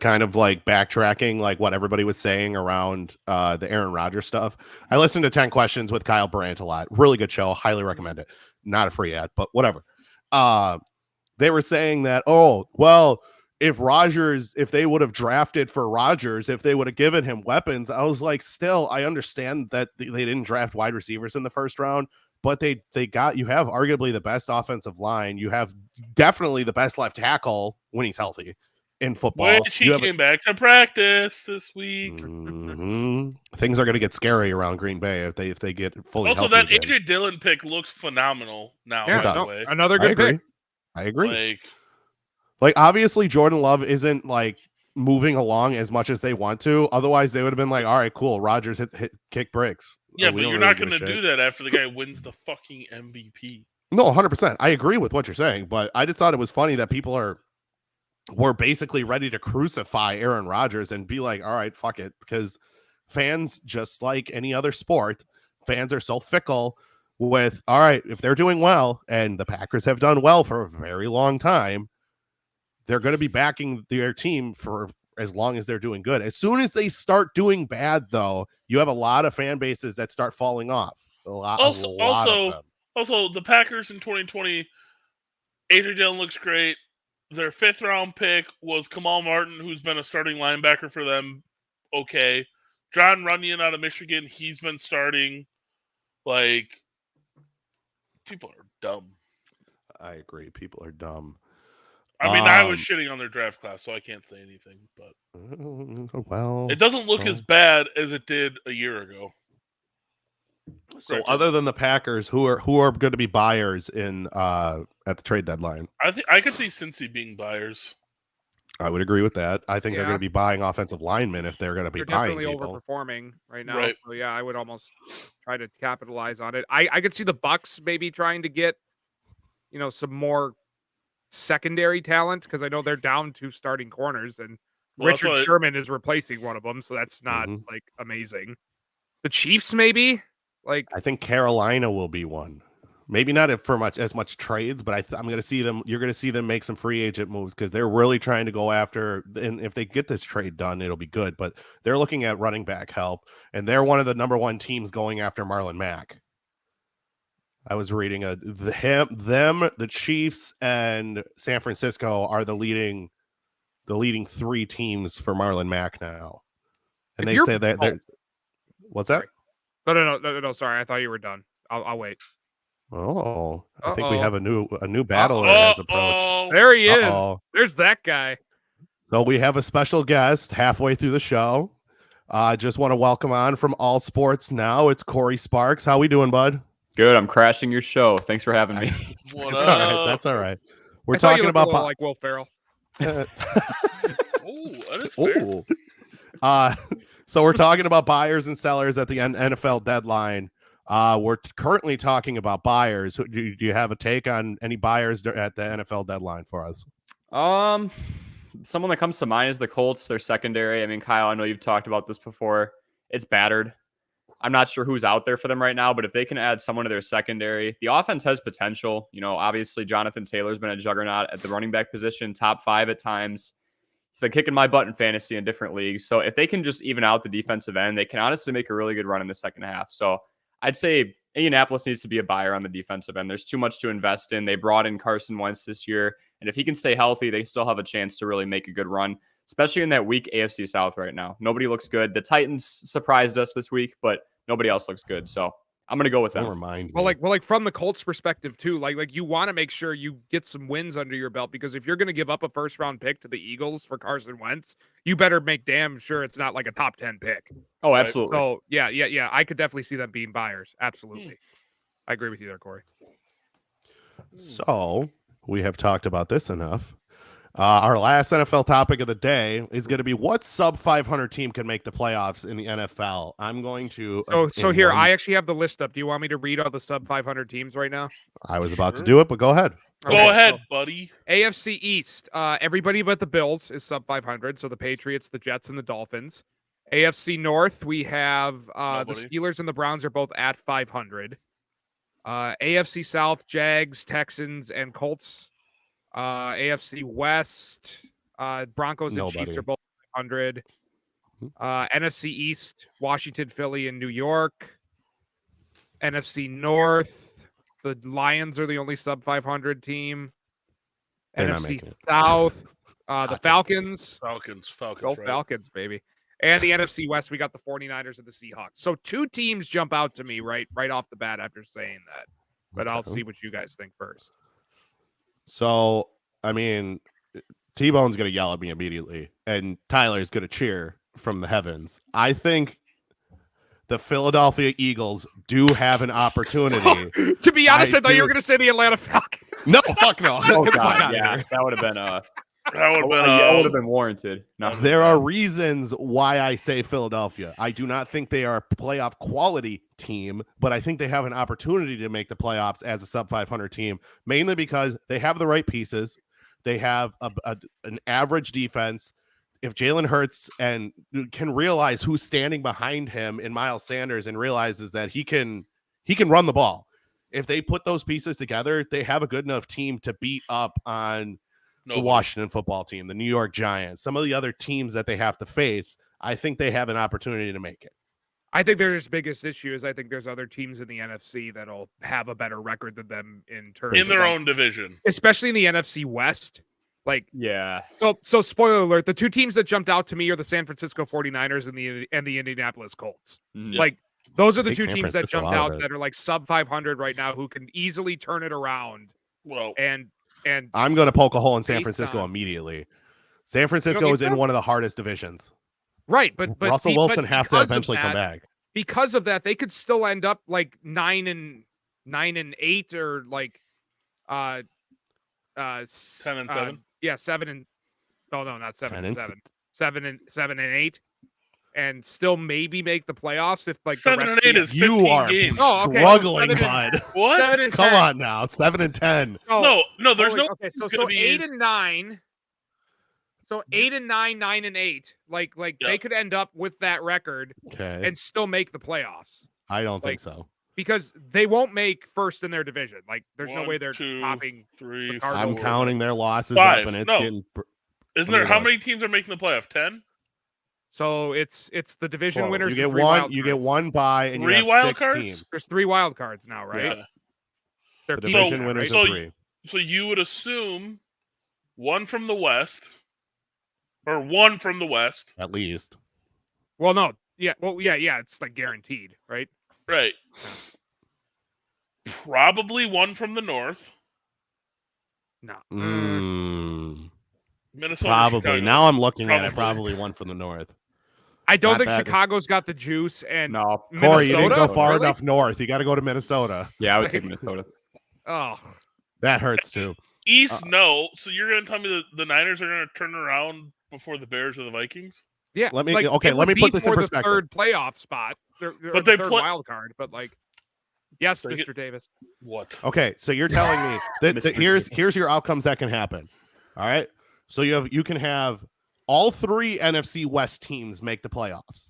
kind of like backtracking, like what everybody was saying around the Aaron Rodgers stuff. I listened to 10 Questions with Kyle Brandt a lot. Really good show. Highly recommend it. Not a free ad, but whatever. They were saying that, if they would have drafted for Rodgers, if they would have given him weapons, I was like, still, I understand that they didn't draft wide receivers in the first round, but you have arguably the best offensive line. You have definitely the best left tackle when he's healthy. in football. Which he came back to practice this week. Things are going to get scary around Green Bay if they get fully Also, healthy that again. AJ Dillon pick looks phenomenal now. Yeah, by does. the way, another good pick. I agree. Like, obviously Jordan Love isn't like moving along as much as they want to. Otherwise, they would have been like, all right, cool. Rodgers hit kick bricks. yeah, We but don't you're really not give a going to shit. do that after the guy wins the fucking MVP. No, 100%. I agree with what you're saying, but I just thought it was funny that people were basically ready to crucify Aaron Rodgers and be like, all right, fuck it. Because fans, just like any other sport, fans are so fickle with, all right, if they're doing well, and the Packers have done well for a very long time, they're going to be backing their team for as long as they're doing good. As soon as they start doing bad, though, you have a lot of fan bases that start falling off. A lot of them. Also, the Packers in 2020, AJ Dillon looks great. Their 5th round pick was Kamal Martin, who's been a starting linebacker for them. Okay. John Runyon out of Michigan, he's been starting. Like, people are dumb. I agree. People are dumb. I mean, I was shitting on their draft class, so I can't say anything. But well, it doesn't look as bad as it did a year ago. So, other than the Packers, who are going to be buyers in at the trade deadline? I think I could see Cincy being buyers. I would agree with that. I think they're Yeah. going to be buying offensive linemen if they're going to be They're buying definitely people. overperforming right now. Right. So yeah, I would almost try to capitalize on it. I could see the Bucks maybe trying to get, some more secondary talent, because I know they're down 2 starting corners, and Well, that's Richard why- Sherman is replacing one of them, so that's not Mhm. like amazing. The Chiefs maybe, like I think Carolina will be one. Maybe not for as much trades, but I'm going to see them. You're going to see them make some free agent moves because they're really trying to go after. And if they get this trade done, it'll be good. But they're looking at running back help, and they're one of the number 1 teams going after Marlon Mack. I was reading the Chiefs and San Francisco are the leading 3 teams for Marlon Mack now, and If they you're- say that they're. What's that? no. Sorry, I thought you were done. I'll wait. Oh, I think we Uh-oh. have a new battler has approached. Uh-oh. There he is. Uh-oh. There's that guy. So we have a special guest halfway through the show. Just want to welcome on from All Sports Now. It's Corey Sparks. How we doing, bud? Good. I'm crashing your show. Thanks for having me. What That's up? all right. That's all right. We're I thought you talking looked a about little like Will Ferrell. Oh, that is fair. So we're talking about buyers and sellers at the NFL deadline. We're currently talking about buyers. Do you have a take on any buyers at the NFL deadline for us? Someone that comes to mind is the Colts. Their secondary. I mean, Kyle, I know you've talked about this before. It's battered. I'm not sure who's out there for them right now, but if they can add someone to their secondary, the offense has potential. Obviously Jonathan Taylor's been a juggernaut at the running back position, top 5 at times. He's been kicking my butt in fantasy in different leagues. So if they can just even out the defensive end, they can honestly make a really good run in the second half. So I'd say Indianapolis needs to be a buyer on the defensive end. There's too much to invest in. They brought in Carson Wentz this year, and if he can stay healthy, they still have a chance to really make a good run, especially in that weak AFC South right now. Nobody looks good. The Titans surprised us this week, but nobody else looks good. So I'm going to go with Don't them. remind me. Well, like from the Colts perspective too, like you want to make sure you get some wins under your belt, because if you're going to give up a 1st round pick to the Eagles for Carson Wentz, you better make damn sure it's not like a top 10 pick. Oh, absolutely. So yeah, I could definitely see them being buyers. Absolutely, I agree with you there, Corey. So we have talked about this enough. Our last NFL topic of the day is going to be what sub 500 team can make the playoffs in the NFL. I'm going to. So here, I actually have the list up. Do you want me to read all the sub 500 teams right now? I was about to do it, but go ahead. Go Okay, ahead, so buddy. AFC East, everybody but the Bills is sub 500. So the Patriots, the Jets, and the Dolphins. AFC North, we have the Nobody. Steelers and the Browns are both at 500. AFC South, Jags, Texans, and Colts. AFC West, Broncos and Nobody. Chiefs are both 500. NFC East, Washington, Philly, and New York. NFC North, the Lions are the only sub 500 team. They're not NFC making it. South, the I'll Falcons. Falcons, Go right? Falcons, baby. And the NFC West, we got the 49ers and the Seahawks. So 2 teams jump out to me right off the bat after saying that. But I'll Okay. see what you guys think first. So, I mean, T-Bone's going to yell at me immediately, and Tyler's going to cheer from the heavens. I think the Philadelphia Eagles do have an opportunity. To be honest, I thought you do. were going to say the Atlanta Falcons. No, fuck no. Oh, Get the fuck God, out of yeah, here. that would have been That would have been warranted. No. There are reasons why I say Philadelphia. I do not think they are a playoff quality team, but I think they have an opportunity to make the playoffs as a sub 500 team, mainly because they have the right pieces. They have an average defense. If Jalen Hurts and can realize who's standing behind him in Miles Sanders and realizes that he can run the ball. If they put those pieces together, they have a good enough team to beat up on the Washington football team, the New York Giants, some of the other teams that they have to face. I think they have an opportunity to make it. I think their biggest issue is I think there's other teams in the NFC that'll have a better record than them in terms in of their own division, especially in the NFC West. Like, Yeah. So spoiler alert, the two teams that jumped out to me are the San Francisco 49ers and the Indianapolis Colts. Mhm. Yeah. Like, those are the Take two San teams that Francisco jumped out of out it. that are like sub 500 right now who can easily turn it around. well, And I'm going to poke a hole in San Based Francisco on- immediately. San Francisco think is in so? one of the hardest divisions. right, but Russell Wilson have to because of eventually come that- back. Because of that, they could still end up like 9-8 or like 10 and 7. Yeah, 7 and no, not 7 10 and and 7. 7 and 8, and still maybe make the playoffs if like 7 the rest and of the- 8 is 15 You are games. Oh, okay, so struggling, 7 bud. What? 7 and Come 10. on now. 7 and 10. Oh, No, there's holy- no. Okay, so gonna be 8 used- and 9. So 8 and 9, 9 and 8. Like Yeah. they could end up with that record Okay. and still make the playoffs I don't think like, so. because they won't make first in their division. Like there's no 1, way they're 2, topping 3, the Cardinals. I'm counting their losses 5. up, and it's No. getting. Isn't Let me there how look. many teams are making the playoff? 10? So it's the division Well, winners. You and get three one. wild You get cards. one bye, and you 3 have wild 6 cards? teams. There's 3 wild cards now, right? Yeah. They're The keeping division that, winners right? are So- 3. So you would assume one from the West, or one from the West, At least. Well, no, yeah, yeah. It's like guaranteed, right? right? Probably one from the North, No, Minnesota. Probably. Chicago. Now I'm looking at it. Probably. Probably one from the north. I don't Not think bad. Chicago's got the juice, and No. Minnesota. Corey, you didn't go far Really? enough north. You got to go to Minnesota. Yeah, I would take Minnesota. Oh, That hurts too. East, no. So you're going to tell me that the Niners are going to turn around before the Bears or the Vikings? yeah. Let me- like, okay, it let would me put be this in for the perspective. third playoff spot, or But the they third play- wild card. But like, yes, They get- Mr. Davis. What? Okay, so you're telling me that Mr. here's your outcomes that can happen. All right. So you can have all 3 NFC West teams make the playoffs.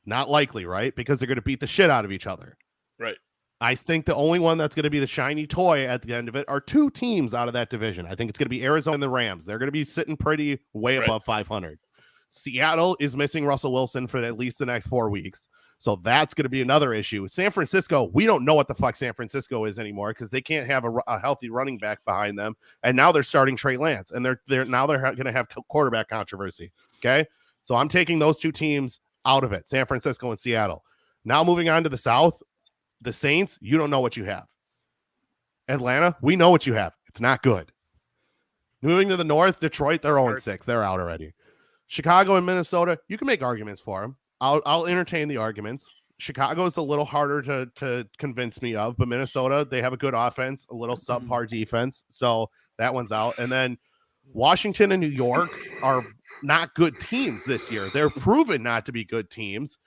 Not likely, right? Because they're going to beat the shit out of each other. Right. I think the only one that's going to be the shiny toy at the end of it are 2 teams out of that division. I think it's going to be Arizona and the Rams. They're going to be sitting pretty way Right. above 500. Seattle is missing Russell Wilson for at least the next 4 weeks. So that's going to be another issue. San Francisco, we don't know what the fuck San Francisco is anymore because they can't have a healthy running back behind them. And now they're starting Trey Lance, and they're going to have quarterback controversy. Okay. So I'm taking those 2 teams out of it, San Francisco and Seattle. Now moving on to the South, the Saints, you don't know what you have. Atlanta, we know what you have. It's not good. Moving to the North, Detroit, they're 0-6. They're out already. Chicago and Minnesota, you can make arguments for them. I'll entertain the arguments. Chicago is a little harder to convince me of, but Minnesota, they have a good offense, a little subpar defense. So that one's out. And then Washington and New York are not good teams this year. They're proven not to be good teams.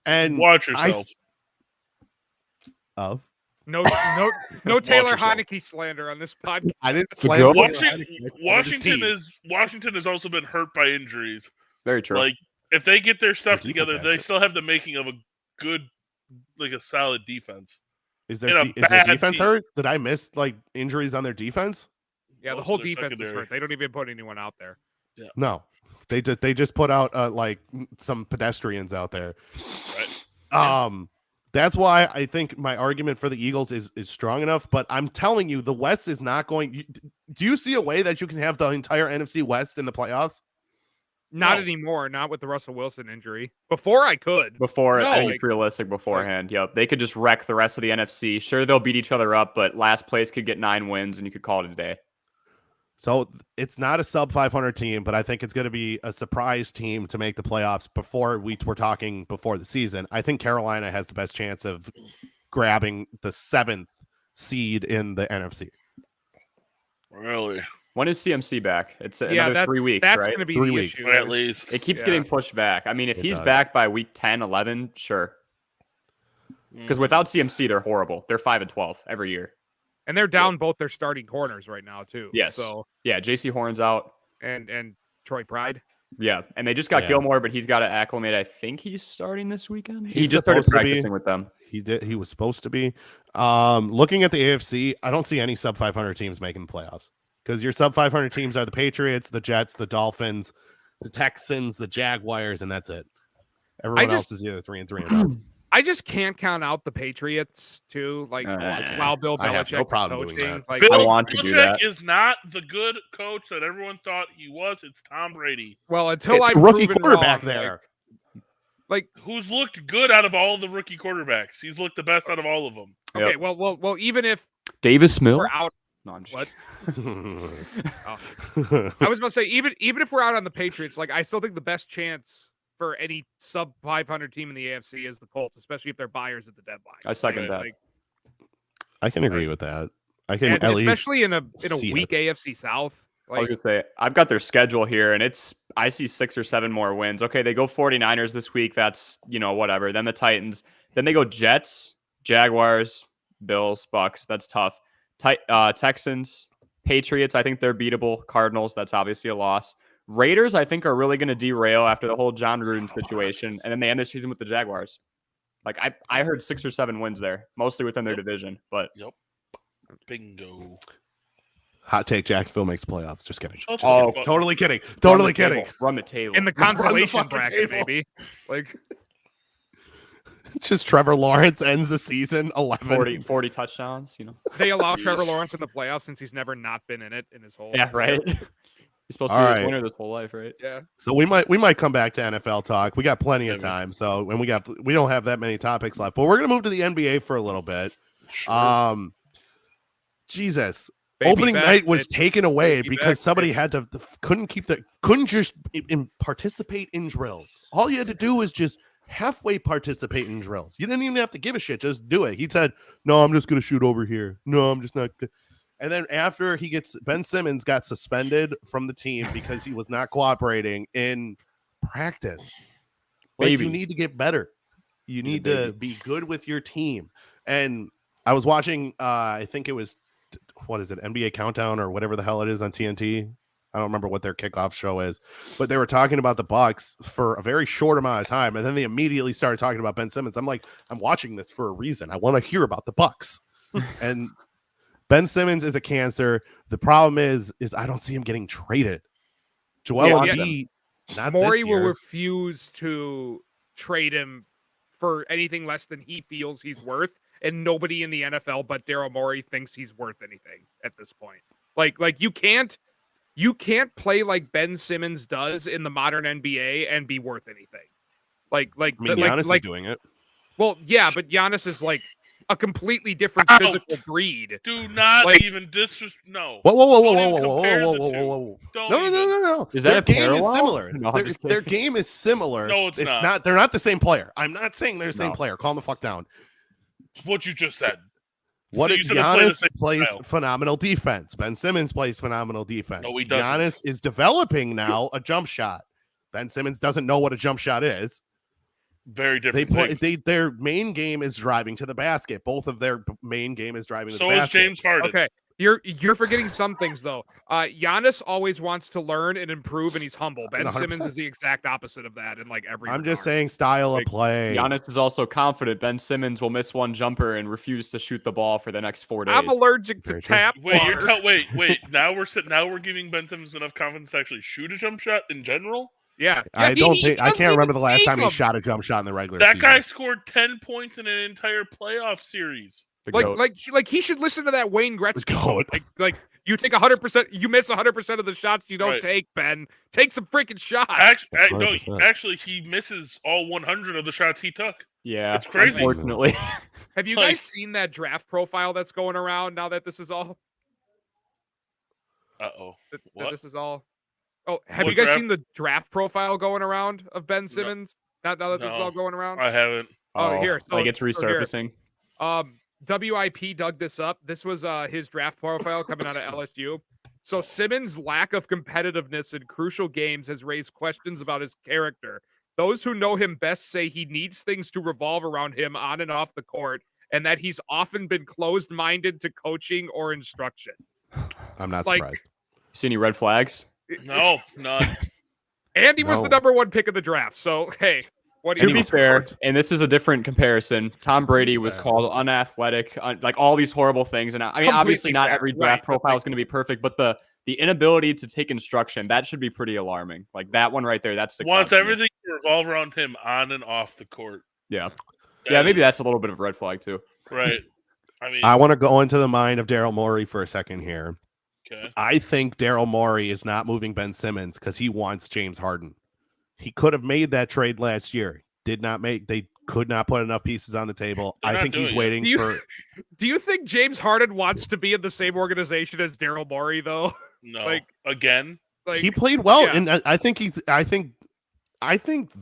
And Watch I yourself. of No Taylor yourself. Heineke slander on this podcast. I didn't Good slam job. Taylor Washington, Heineke. I slammed his team. Washington has also been hurt by injuries. Very true. Like if they get their stuff Their defense together, has they to. still have the making of a good, like a solid defense. Is in their, a is their bad defense team. hurt? Did I miss like injuries on their defense? Yeah, the Most whole of their defense is secondary. hurt. They don't even put anyone out there. No, they just put out like some pedestrians out there. Right. That's why I think my argument for the Eagles is strong enough. But I'm telling you, the West is not going. Do you see a way that you can have the entire NFC West in the playoffs? Not No. anymore. Not with the Russell Wilson injury. Before I could. Before, No, I think like- it's realistic beforehand. Yep. They could just wreck the rest of the NFC. Sure, they'll beat each other up, but last place could get 9 wins and you could call it a day. So it's not a sub 500 team, but I think it's going to be a surprise team to make the playoffs before we're talking before the season. I think Carolina has the best chance of grabbing the 7th seed in the NFC. Really? When is CMC back? It's Yeah, another 3 weeks, that's right? going to be 3 the weeks. issue. At least. It keeps Yeah. getting pushed back. I mean, if It he's does. back by week 10, 11, sure. Because without CMC, they're horrible. They're 5-12 every year. And they're down both their starting corners right now too. Yes. So Yeah, JC Horn's out. and Troy Pride. Yeah, and they just got Yeah. Gilmore, but he's got to acclimate. I think he's starting this weekend. He He's just started supposed to be. practicing with them. He was supposed to be. Looking at the AFC, I don't see any sub 500 teams making the playoffs because your sub 500 teams are the Patriots, the Jets, the Dolphins, the Texans, the Jaguars, and that's it. Everyone else is either 3-3 and up. I just can't count out the Patriots too. Like while Bill I have no Belichick problem doing coaching. that. Like Bill I want to do Belichick that. is not the good coach that everyone thought he was. It's Tom Brady, well, until It's I'm a rookie proven quarterback wrong, there. Like who's looked good out of all the rookie quarterbacks. He's looked the best out of all of them. okay, Yep. well, even if Davis Mill. we're out, No, I'm just what? kidding. I was about to say even if we're out on the Patriots, like I still think the best chance for any sub 500 team in the AFC is the Colts, especially if they're buyers at the deadline. I second that. Like, I can agree with that. I can and at least especially in a see weak AFC South. I was Like gonna say I've got their schedule here, and I see 6 or 7 more wins. Okay, they go 49ers this week. That's whatever. Then the Titans. Then they go Jets, Jaguars, Bills, Bucks. That's tough. Texans, Patriots. I think they're beatable. Cardinals. That's obviously a loss. Raiders, I think, are really going to derail after the whole John Gruden situation, and then they end the season with the Jaguars. Like I heard 6 or 7 wins there, mostly within their division. But Bingo. hot take Jacksonville makes playoffs. Just kidding. Shut the Oh, fuck up. Totally kidding. run Totally the table. kidding. Run the table. in the Run the consolation fucking bracket, table. baby. Like Just Trevor Lawrence ends the season 11. 40 touchdowns. they allow Trevor Yes. Lawrence in the playoffs since he's never not been in it in his whole Yeah, right. He's supposed to All be his right. winner this whole life, right? Yeah. So we might come back to NFL talk. We got plenty of Yeah, time. So when we don't have that many topics left, but we're gonna move to the NBA for a little bit. Sure. Jesus. Baby Opening back, night was it- taken away baby because back, somebody had to couldn't just participate in drills. All you had to do was just halfway participate in drills. You didn't even have to give a shit. Just do it. He said, "No, I'm just gonna shoot over here. No, I'm just not." And then after Ben Simmons got suspended from the team because he was not cooperating in practice. Like, Baby. you need to get better. You He's a need to baby. be good with your team. And I was watching, I think it was, what is it, NBA Countdown or whatever the hell it is on TNT. I don't remember what their kickoff show is, but they were talking about the Bucks for a very short amount of time, and then they immediately started talking about Ben Simmons. I'm like, I'm watching this for a reason. I want to hear about the Bucks. And Ben Simmons is a cancer. The problem is I don't see him getting traded. Joel Yeah. Embiid, not Morey this will year. refuse to trade him for anything less than he feels he's worth, and nobody in the NFL but Daryl Morey thinks he's worth anything at this point. Like you can't play like Ben Simmons does in the modern NBA and be worth anything. Like I mean, Giannis is doing it. well, yeah, but Giannis is like a completely different Ow. physical breed. Do not like- even no. Whoa, whoa, whoa, whoa, Don't whoa, even whoa, whoa, compare whoa, the whoa, two. whoa, whoa. Don't No, no, no, even. no, no. Is that Their a game is parallel? similar. No, I'm their, just their kidding. game is similar. No, it's not. They're not the same player. I'm not saying they're the same No. player. Calm the fuck down. What you just said. What So if you said they play the Giannis same plays style. phenomenal defense? Ben Simmons plays phenomenal defense. No, he doesn't. Giannis is developing now a jump shot. Ben Simmons doesn't know what a jump shot is. Very They different. play. things. Their main game is driving to the basket. Both of their main game is driving to So the is basket. James Harden. Okay. You're forgetting some things though. Giannis always wants to learn and improve, and he's humble. Ben 100%. Simmons is the exact opposite of that in like every. I'm just regard. saying style Like, of play. Giannis is also confident Ben Simmons will miss one jumper and refuse to shoot the ball for the next 4 days. I'm allergic to Very true. tap Wait, water. wait. Now we're giving Ben Simmons enough confidence to actually shoot a jump shot in general. Yeah, I he- don't he think I doesn't can't remember even the last make time he them. shot a jump shot in the regular That season. guy scored 10 points in an entire playoff series. The GOAT. Like he should listen to that Wayne Gretzky. goat. quote. Like you take 100%, you miss 100% of the shots you don't Right. take. Ben, take some freaking shots. No, 100%. actually, he misses all 100 of the shots he took. Yeah, It's crazy. Unfortunately, Have you like- guys seen that draft profile that's going around now that this is all? Uh-oh. that What? this is all. Oh, have What you guys draft? seen the draft profile going around of Ben Simmons? Now that this is No. all going around. I haven't. Oh, here, so- like it's so here. resurfacing. WIP dug this up. This was his draft profile coming out of LSU. So Simmons' lack of competitiveness in crucial games has raised questions about his character. Those who know him best say he needs things to revolve around him on and off the court, and that he's often been closed-minded to coaching or instruction. I'm not Like- surprised. See any red flags? No, none. And he was the No. #1 pick of the draft. So hey, what do To you be was fair, hurt. and this is a different comparison, Tom Brady was Yeah. called unathletic, like all these horrible things. And I mean, obviously Completely not fair. every Right, draft but, profile like- is going to be perfect, but the inability to take instruction, that should be pretty alarming. Like that one right there, that sticks out Wants to me. everything to revolve around him on and off the court. Yeah. That Yeah, maybe is- that's a little bit of a red flag too. right. I mean, I want to go into the mind of Daryl Morey for a second here. okay. I think Daryl Morey is not moving Ben Simmons because he wants James Harden. He could have made that trade last year. Did not make. They could not put enough pieces on the table. They're I not think he's doing it. waiting Do you- for. Do you think James Harden wants to be in the same organization as Daryl Morey though? No. like- Again. Like He played well, yeah. and I think he's. I think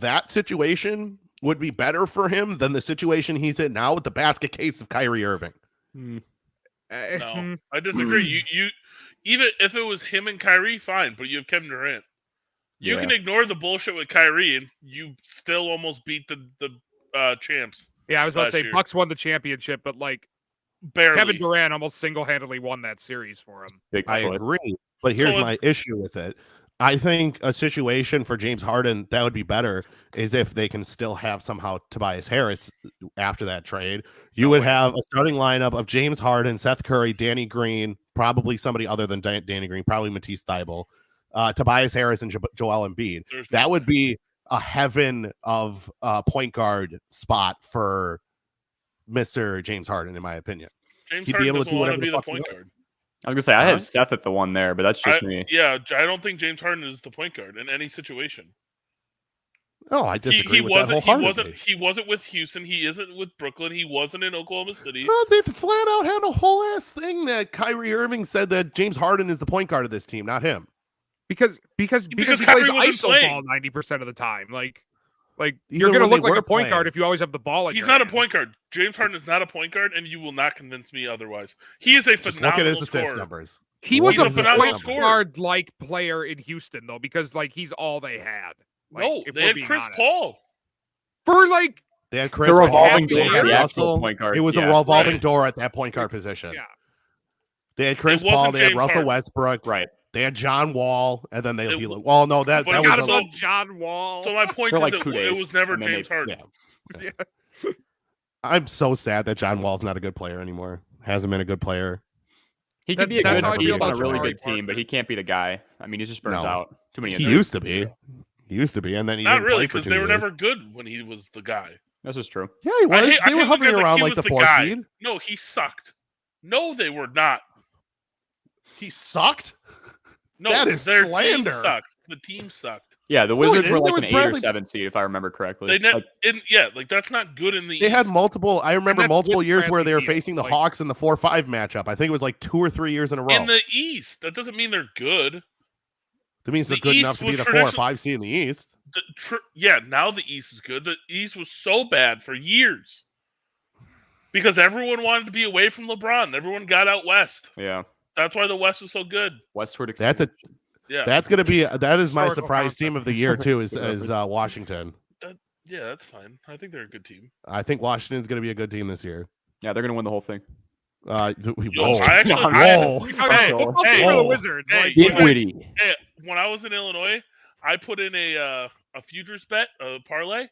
that situation would be better for him than the situation he's in now with the basket case of Kyrie Irving. Hmm. No. I disagree. You even if it was him and Kyrie, fine, but you have Kevin Durant. You Yeah. can ignore the bullshit with Kyrie and you still almost beat the champs. Yeah, I was about to last say year. Bucks won the championship, but like Barely. Kevin Durant almost single-handedly won that series for him. Big I foot. agree, but here's So if- my issue with it. I think a situation for James Harden that would be better is if they can still have somehow Tobias Harris after that trade. You would have a starting lineup of James Harden, Seth Curry, Danny Green, probably somebody other than Danny Green, probably Matisse Thybulle, Tobias Harris, and Joel Embiid. There's That no would way. be a heaven of point guard spot for Mr. James Harden, in my opinion. James he'd be Harden able to doesn't do want whatever to be the the fuck he point wants. guard. I was gonna say I Huh? have Seth at the one there, but that's just me. Yeah, I don't think James Harden is the point guard in any situation. Oh, I disagree with that wasn't. wholeheartedly. He wasn't with Houston. He isn't with Brooklyn. He wasn't in Oklahoma City. No, they flat out had a whole ass thing that Kyrie Irving said that James Harden is the point guard of this team, not him. Because he Because plays Kyrie wasn't ISO playing. ball 90% of the time. Like Even you're gonna when they look like were a point guard playing. if you always have the ball. In He's your not a hand. point guard. James Harden is not a point guard, and you will not convince me otherwise. He is a Just look phenomenal at his assist scorer. numbers. He Look was at a his phenomenal assist point scorer. numbers. guard like player in Houston though, because like he's all they had. Like, No, if they we're had being Chris honest. Paul. For like They had Chris The Paul, revolving they door had for the actual Russell. point guard. It was yeah. a revolving Right. door at that point guard position. yeah. They had Chris It wasn't Paul, they had James Russell Harden. Westbrook, Right. they had John Wall, and then It he w- well, no, that but that it was Forgot was a, about John Wall. So my point For is, like it 2 it days, was never and then James they- Harden. yeah. I'm so sad that John Wall's not a good player anymore. Hasn't been a good player. He That- could be a that's good how I piece feel on a about really Jabari good team, but Parker. he can't be the guy. I mean, he's just burnt No. out. Too many He injuries. used to be. He used to be, and then he Not didn't really, play for because 2 they were years. never good when he was the guy. This is true. Yeah, he was. I They hate were when hovering guys around he like was the 4th guy. seed. No, he sucked. No, they were not. He sucked. No, That is their slander. Team sucked. The team sucked. Yeah, the he Wizards were didn't. There like was an 8 Bradley- or 7 seed, if I remember correctly. They Like, like that's not good in the They East. had multiple. I remember that's multiple with years where Bradley they were Beal, facing the like- Hawks in the 4-5 matchup. I think it was like 2 or 3 years in a row. in the East. That doesn't mean they're good. That means they're the good enough East to be was the 4 or tradition- 5 seed in the East. Yeah, now the East is good. The East was so bad for years because everyone wanted to be away from LeBron. Everyone got out west. yeah, That's why the West was so good. westward. That's a Yeah, that's gonna be that is my Historical surprise concept. team of the year too. Is Washington. yeah, that's fine. I think they're a good team. I think Washington's gonna be a good team this year. Yeah, they're gonna win the whole thing. Yo, Whoa. I actually, Whoa. Whoa. You're talking Hey, football hey, team or the whoa. Wizards. Hey, Like, you Get guys- witty. when I was in Illinois, I put in a futures bet, a parlay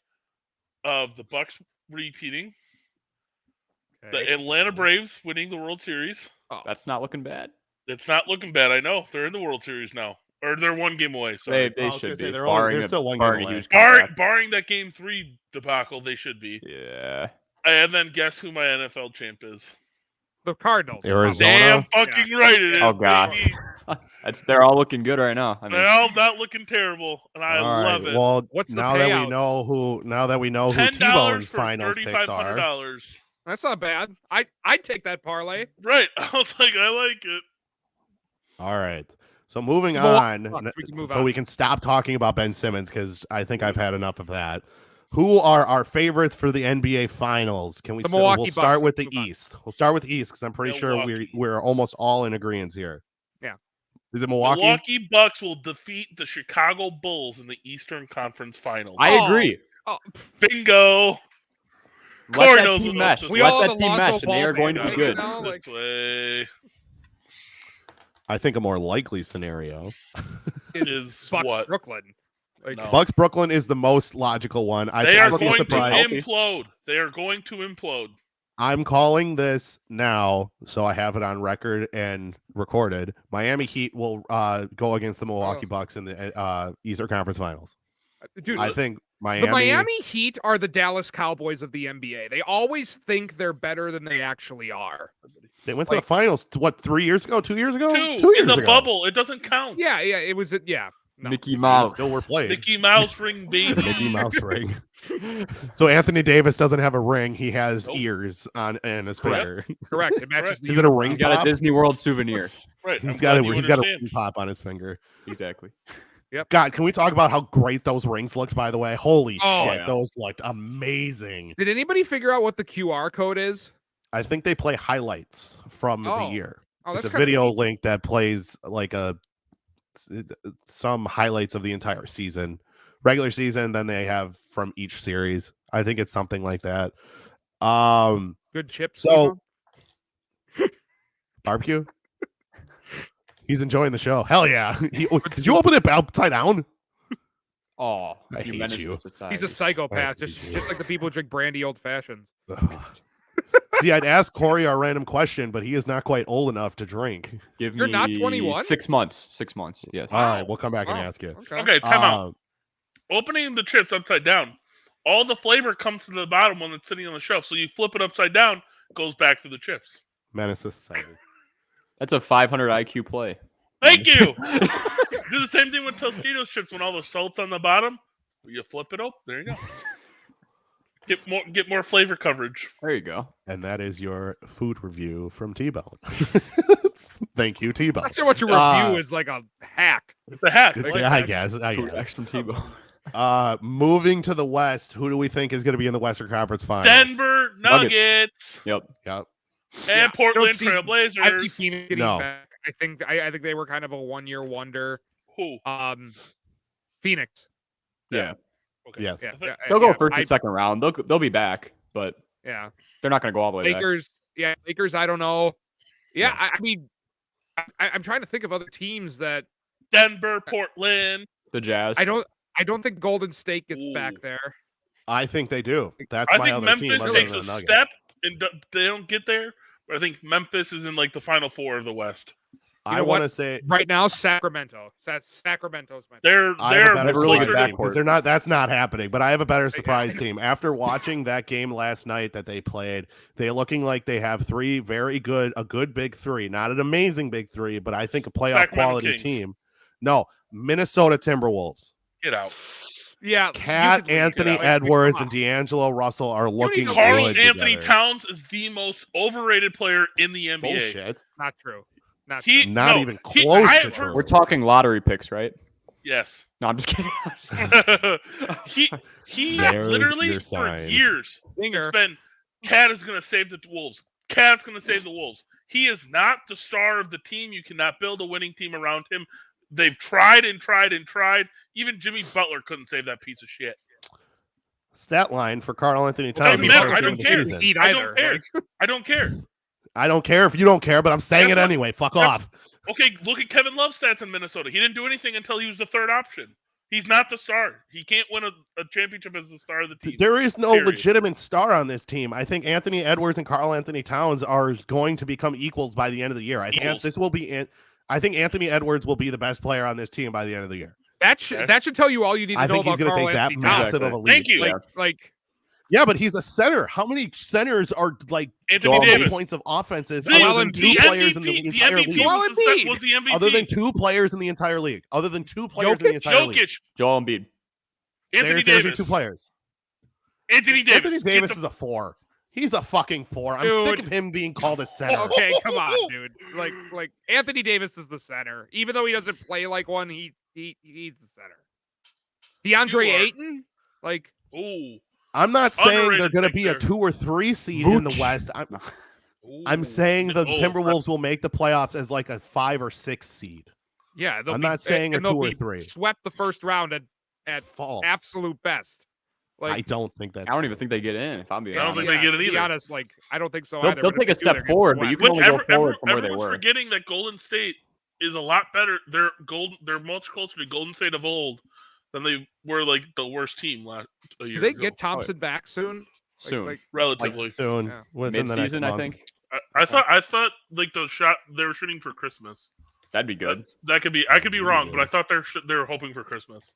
of the Bucks repeating, okay. the Atlanta Braves winning the World Series. That's not looking bad. It's not looking bad. I know they're in the World Series now, or they're 1 game away. They Sorry, they I was should gonna say, be. they're Barring they're a- still 1 game barring a away. huge comeback. barring that Game 3 debacle, they should be. Yeah. And then guess who my NFL champ is? the Cardinals. Arizona. Damn fucking right it is. Oh, God. baby. They're all looking good right now. I mean, They're all not looking terrible, and I All love right. it. Well, What's the now that we payout? know who $10 T-Bone's for finals picks are. $3,500. That's not bad. I'd take that parlay. Right. I was like, I like it. All right. So moving Milwaukee on, Bucks, we can move so on. we can stop talking about Ben Simmons because I think I've had enough of that. Who are our favorites for the NBA Finals? Can we? The We'll Milwaukee start Bucks. with the Let's move on. East. We'll start with the East because I'm pretty sure Milwaukee. we're almost all in agreement here. Yeah. Is it Milwaukee? Milwaukee Bucks will defeat the Chicago Bulls in the Eastern Conference Finals. I agree. Oh, Bingo. Let Corey that knows team what mesh. else we Let all that have team Alonzo mesh, and they Ball are going to fans, be you good. know, like- This way I think a more likely scenario. is Bucks what? Brooklyn. Like, No. Bucks Brooklyn is the most logical one. They are I see a going to surprise. healthy. implode. They are going to implode. I'm calling this now, so I have it on record and recorded. Miami Heat will go against the Milwaukee Bucks in the Eastern Conference Finals. dude, I think Miami. the Miami Heat are the Dallas Cowboys of the NBA. They always think they're better than they actually are. They went to the finals. What, 3 years ago? 2 years ago? 2 Two years in the ago. bubble. It doesn't count. Yeah, it was. Yeah, no. Mickey Mouse. Still were playing. Mickey Mouse ring, baby. Mickey Mouse ring. So Anthony Davis doesn't have a ring. He has Nope. ears on and his Correct. finger. Correct. It matches. Correct. the Is it a uniform. ring He's got pop? a Disney World souvenir. Right. He's I'm got glad a you he's got a understand. ring pop on his finger. Exactly. God, can we talk about how great those rings looked? By the way, holy Oh, shit, yeah. those looked amazing. Did anybody figure out what the QR code is? I think they play highlights from the Oh. year. Oh, It's that's a video link that plays like some highlights of the entire season, regular season. Then they have from each series. I think it's something like that. Good chips. So- Barbecue. He's enjoying the show. Hell yeah! Did you open it upside down? Oh, I hate menace you. to society. he's a psychopath, I just hate you. just like the people who drink brandy old fashions. See, I'd ask Corey our random question, but he is not quite old enough to drink. Give You're me not 21? 6 months. 6 months. Yes. All right, we'll come back and Wow. ask you. Okay. Okay, time out. Um, Opening the chips upside down, all the flavor comes to the bottom when it's sitting on the shelf. So you flip it upside down, goes back to the chips. Menace to society. That's a 500 IQ play. Thank you. Do the same thing with Tostitos chips when all the salt's on the bottom. You flip it up. There you go. Get more flavor coverage. There you go. And that is your food review from T-Bone. Thank you, I'm T-Bone. not sure what your review is like a hack. It's a hack. It's- Like I that. guess. Food X from Tebow. Moving to the West, who do we think is going to be in the Western Conference Finals? Denver Nuggets Yep. Yep. Yeah, and Portland don't see- Trail I see Blazers. Phoenix getting No. back. I think they were kind of a 1-year wonder. Who? Phoenix. Yeah. Okay. Yes. Yeah, They'll go yeah, first and second round. They'll be back, but Yeah, they're not going to go all the way back. Lakers. Yeah, Lakers. I don't know. Yeah, Yeah. I mean, I'm trying to think of other teams that Denver, Portland. The Jazz. I don't think Golden State gets back Ooh. there. I think they do. That's I my think other Memphis team. Other takes than a the Nuggets. step and they don't get there. But I think Memphis is in like the final four of the West. I know want what? to say Right now, Sacramento. Sacramento's my. They're I have a better really surprise good team backcourt. because they're not. That's not happening. But I have a better surprise team. After watching that game last night that they played, they're looking like they have a good big three, not an amazing big three, but I think a playoff Sacramento quality Kings. team. No, Minnesota Timberwolves. Get out. Yeah, you Cat, could leave, Anthony you know, Edwards, come and D'Angelo Russell are looking know Carl good Anthony together. Towns is the most overrated player in the NBA. Bullshit. on. Not true. Not He true. Not no, even he- close I to have heard- true. We're talking lottery picks, right? Yes. No, I'm just kidding. he There's literally your for sign. years Singer. it's been Cat is going to save the Wolves. Cat's going to save the Wolves. He is not the star of the team. You cannot build a winning team around him. They've tried and tried and tried. Even Jimmy Butler couldn't save that piece of shit. Stat line for Carl Anthony It Towns. doesn't in the matter. first I game don't of the care. season. Eat I either. don't care. like- I don't care. I don't care if you don't care, but I'm saying Guess it what? anyway. Fuck Guess- off. Okay, look at Kevin Love's stats in Minnesota. He didn't do anything until he was the third option. He's not the star. He can't win a championship as the star of the team. There is no Period. legitimate star on this team. I think Anthony Edwards and Carl Anthony Towns are going to become equals by the end of the year. I think Equals. this will be. I think Anthony Edwards will be the best player on this team by the end of the year. That should tell you all you need to I know think he's about going to Carl take that Anthony Towns. massive of a lead. Thank you. Like Yeah, but he's a center. How many centers are like Anthony double Davis. points of offenses The, other than Embiid. two the players in MVP, the entire MVP league? Joel was Embiid. was the MVP. Other than two players in the entire league. Other than two players in the Jokic? entire league. Jokic, Joel Embiid. Anthony There's your Davis, two players. Anthony Davis. Anthony Get Davis the- is a 4. He's a fucking 4. I'm sick of him being called a center. Okay, come on, dude. Like Anthony Davis is the center. Even though he doesn't play like one, he's the center. DeAndre You are- Ayton? Like, Ooh. I'm not saying they're Underrated going to pick be there. a 2 or 3 seed in the Vooch. West. I'm Ooh. saying the Oh, Timberwolves will make the playoffs as like a 5 or 6 seed. yeah, I'm not saying a and they'll 2 or be 3. Swept the first round at False. absolute best. Like, I don't think that's I don't true. even think they get in. If I'm being I don't honest, think they get it to be either. honest, like, I don't think so They'll- either. they'll but take if a they do, step they're getting forward, but swept. you can only go forward from where they everyone's were. forgetting that Golden State is a lot better. They're much closer to Golden State of old than they were like the worst team a year Do they ago. get Thompson back soon? Soon. Like, Relatively. Soon, Yeah. within the next Mid-season, I month. think. I thought like the shot they were shooting for Christmas. That'd be good. That could be. I could be wrong, but I thought they were hoping for Christmas.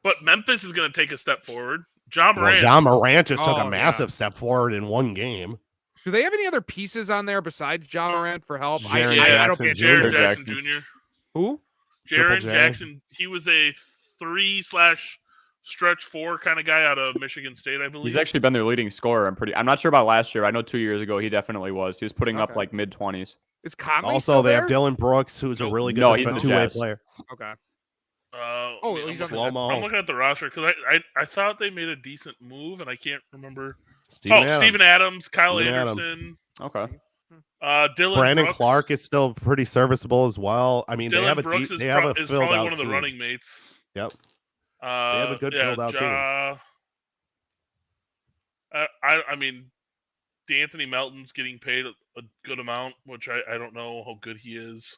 But Memphis is going to take a step forward. John Well, Morant. John Morant just took Oh, a yeah. massive step forward in one game. do they have any other pieces on there besides John Morant for help? Jaren Yeah, I don't Jackson get Jr. Jaren Jr. Jackson Jackson. Jr. who. Triple Jaren J. Jackson. He was a 3/stretch 4 kind of guy out of Michigan State, I believe. He's actually been their leading scorer. I'm not sure about last year. I know 2 years ago he definitely was. He was putting up Okay. like mid-20s. Is Conley Also, still they have there? Dylan Brooks, who's a really good No, he's in the two-way Jazz. player. Okay. Oh, he's on the Slow-mo. I'm looking at the roster because I thought they made a decent move and I can't remember. Steven Adams. Steven Adams, Kyle Steven Adams. Anderson, Okay. Dylan Brandon Brooks. Clark is still pretty serviceable as well. I mean, Dylan they have a Brooks deep, is, they have a is filled probably out one of the team. running mates. Yep. Have a good filled out team. I mean, D'Anthony Melton's getting paid a good amount, which I don't know how good he is.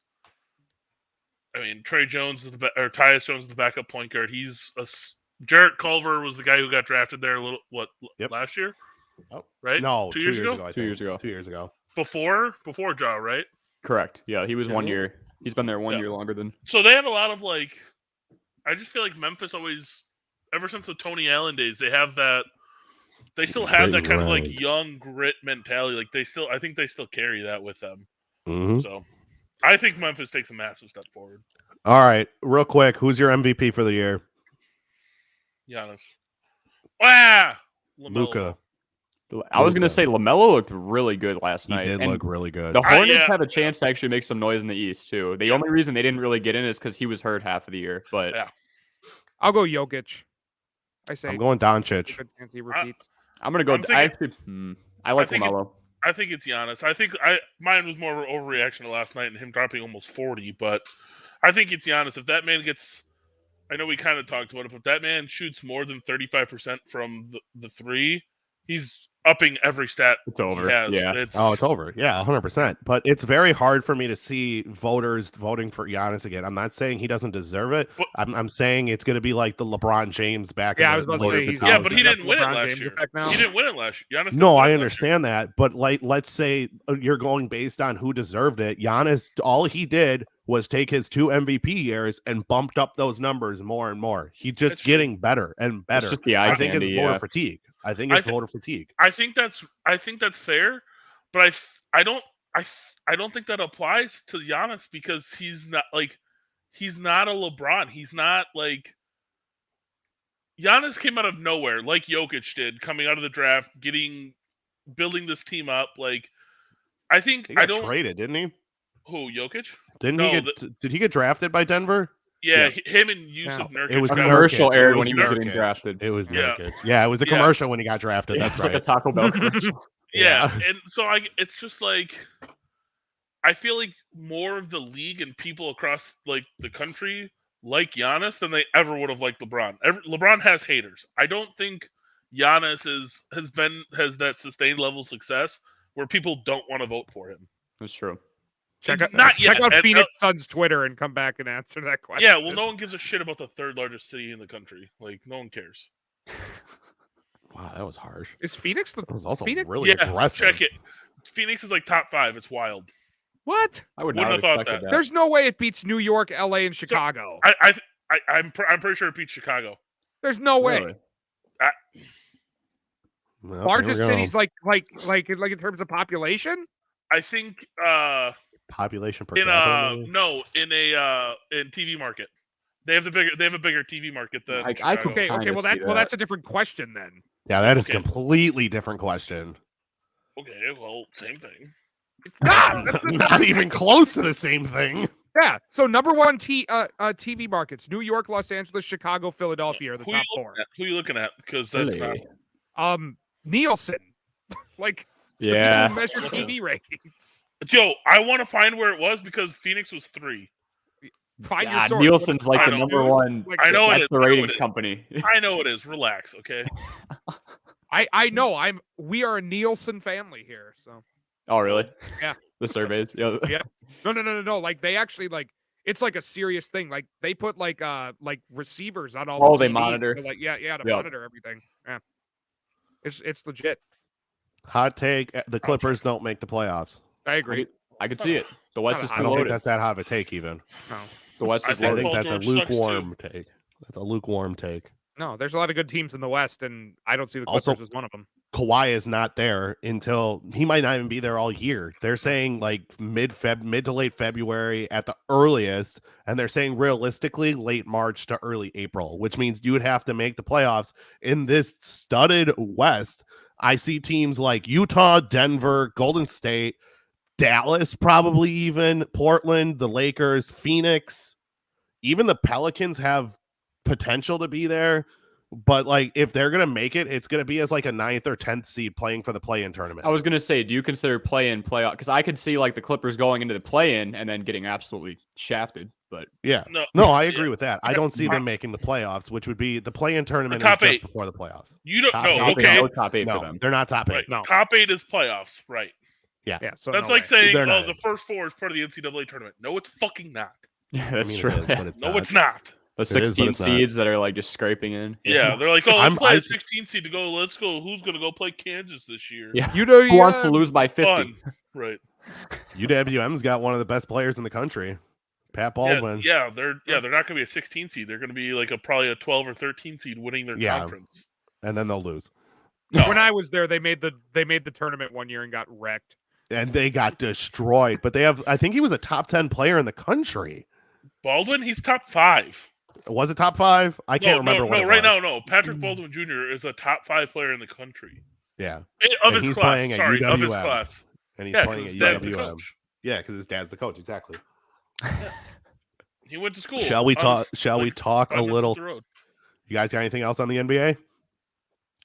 I mean, Trey Jones is or Tyus Jones is the backup point guard. Jarrett Culver was the guy who got drafted there last year, Oh. right? No, 2 years ago. I 2 think. years ago. 2 years ago. Before Ja, right? Correct. Yeah, he was Yeah. 1 year. He's been there one Yeah. year longer than. So they have a lot of like. I just feel like Memphis always, ever since the Tony Allen days, they have that. They still have that kind of like young grit mentality. Like I think they still carry that with them. Mhm. So, I think Memphis takes a massive step forward. All right, real quick, who's your MVP for the year? Giannis. LaMelo. Luca. I was gonna Luka. say LaMelo looked really good last He night. did and look really good. the Hornets yeah. have a chance to actually make some noise in the East too. The only reason they didn't really get in is because he was hurt half of the year. But Yeah. I'll go Jokic. I say I'm going Doncic. good chance he repeats. I'm gonna go. I'm thinking- I actually, I like think LaMelo. I think it's Giannis. I think mine was more of an overreaction to last night and him dropping almost 40, but I think it's Giannis. If that man gets, I know we kind of talked about it, but if that man shoots more than 35% from the three, he's upping every stat It's over. he has. Yeah. It's over. Yeah, 100%. But it's very hard for me to see voters voting for Giannis again. I'm not saying he doesn't deserve it. But- I'm saying it's going to be like the LeBron James back. Yeah, in I was the about to later say he's 2000s. yeah, but he That's didn't win it LeBron last James year. effect now. He didn't win it last year. Giannis No, didn't win I it last understand that, but like, let's say you're going based on who deserved it. Giannis, all he did was take his 2 MVP years and bumped up those numbers more and more. He's just That's true. getting better and better. It's just the eye I think candy. it's voter Yeah. fatigue. I think I it's thi- voter fatigue. I think that's fair, but I don't think that applies to Giannis because he's not a LeBron. He's not like Giannis came out of nowhere, like Jokic did, coming out of the draft, building this team up. Like I think He I got don't traded, didn't he? who Jokic. Didn't No, he get? Did he get drafted by Denver? Yeah, Yeah. him and Yusuf Nurkic. It was A got- commercial Nurkic. aired It when he was Nurkic. getting drafted. It was Yeah. Nurkic. Yeah, it was a Yeah. commercial when he got drafted. Yeah, That's it's right. like a Taco Bell commercial. Yeah, and so it's just like I feel like more of the league and people across like the country like Giannis than they ever would have liked LeBron. LeBron has haters. I don't think Giannis has that sustained level of success where people don't want to vote for him. That's true. Check It's out, not check yet. out And, Phoenix Suns Twitter and come back and answer that question. yeah, well, no one gives a shit about the third largest city in the country. Like, no one cares. Wow, that was harsh. Is Phoenix the That was also Phoenix? really Yeah, aggressive. check it. Phoenix is like top 5. It's wild. What? I would Wouldn't not have have thought expected that. that. There's no way it beats New York, LA, and Chicago. I'm pretty sure it beats Chicago. There's no way. Really? Well, here Largest we go. cities like in terms of population? I think population per in capita. maybe? no in TV market. They have a bigger TV market than I Chicago. could- Okay, Kinda well see well that. that's a different question then. Yeah, that is okay. completely different question. Okay, well, same thing. Not even close to the same thing. Yeah. So number one TV markets: New York, Los Angeles, Chicago, Philadelphia are the Who top you four. Who you looking at? Because that's not. Really? Nielsen, like the Yeah. people who measure TV rankings. Yo, I want to find where it was because Phoenix was 3. Find your God, source. Nielsen's like I the know. number one. Like, I know it That's is. the I know it ratings is. company. I know it is. Relax, okay? I know. We are a Nielsen family here. So Oh, really? Yeah. The surveys. Yeah. Yeah. No. Like they actually it's like a serious thing. Like they put like receivers on all. Oh, the they TVs monitor. to, to Yep. monitor everything. Yeah. It's legit. Hot take: the Clippers don't make the playoffs. I agree. I could see it. The West Not is a I too don't think loaded. that's that hot of a take. Even No. The West I is think I loaded. think Paul that's a George sucks, too. lukewarm take. That's a lukewarm take. No, there's a lot of good teams in the West, and I don't see the Also- Clippers as one of them. Kawhi is not there until he might not even be there all year. They're saying like mid to late February at the earliest, and they're saying realistically late March to early April, which means you would have to make the playoffs in this studded West. I see teams like Utah, Denver, Golden State, Dallas, probably even Portland, the Lakers, Phoenix, even the Pelicans have potential to be there. But like, if they're gonna make it, it's gonna be as like a 9th or 10th seed playing for the play-in tournament. I was gonna say, do you consider play-in playoff? Because I could see like the Clippers going into the play-in and then getting absolutely shafted. But Yeah, No, no, I agree with that. I Okay. don't see them making the playoffs, which would be the play-in tournament The is top just 8. before the playoffs. you don't Top know. eight. top eight- Okay, no top 8 for No, them. they're not top 8. right. No. Top 8 is playoffs, right? Yeah. So That's no like way. saying, They're oh, not. the first 4 is part of the NCAA tournament. No, it's fucking not. Yeah, that's I mean, true. It is, but it's No, not. it's not. The is, but 16 it's not. seeds that are like just scraping in. Yeah, they're like, oh, I'm- let's play I- a 16 seed to go. Let's go. Who's gonna go play Kansas this year? Yeah. You know, Who wants to lose by 50? Fun, right? UWM's got one of the best players in the country, Pat Yeah, Baldwin. they're not gonna be a 16 seed. They're gonna be like probably a 12 or 13 seed winning their Yeah. conference. And then they'll lose. When I was there, they made the tournament one year and got wrecked. And they got destroyed. But they have, I think he was a top 10 player in the country. Baldwin, he's top 5. Was it top 5? I can't remember what it right was. now, no. Patrick Baldwin Jr. is a top 5 player in the country. Yeah. Of And his he's class. playing at Sorry, of his UWM. class. And he's Yeah, playing because at his dad's the UWM. coach. Yeah, because his dad's the coach. Exactly. He went to school. Shall we on talk? s- Shall we like, talk 5 a minutes little? up the road. You guys got anything else on the NBA?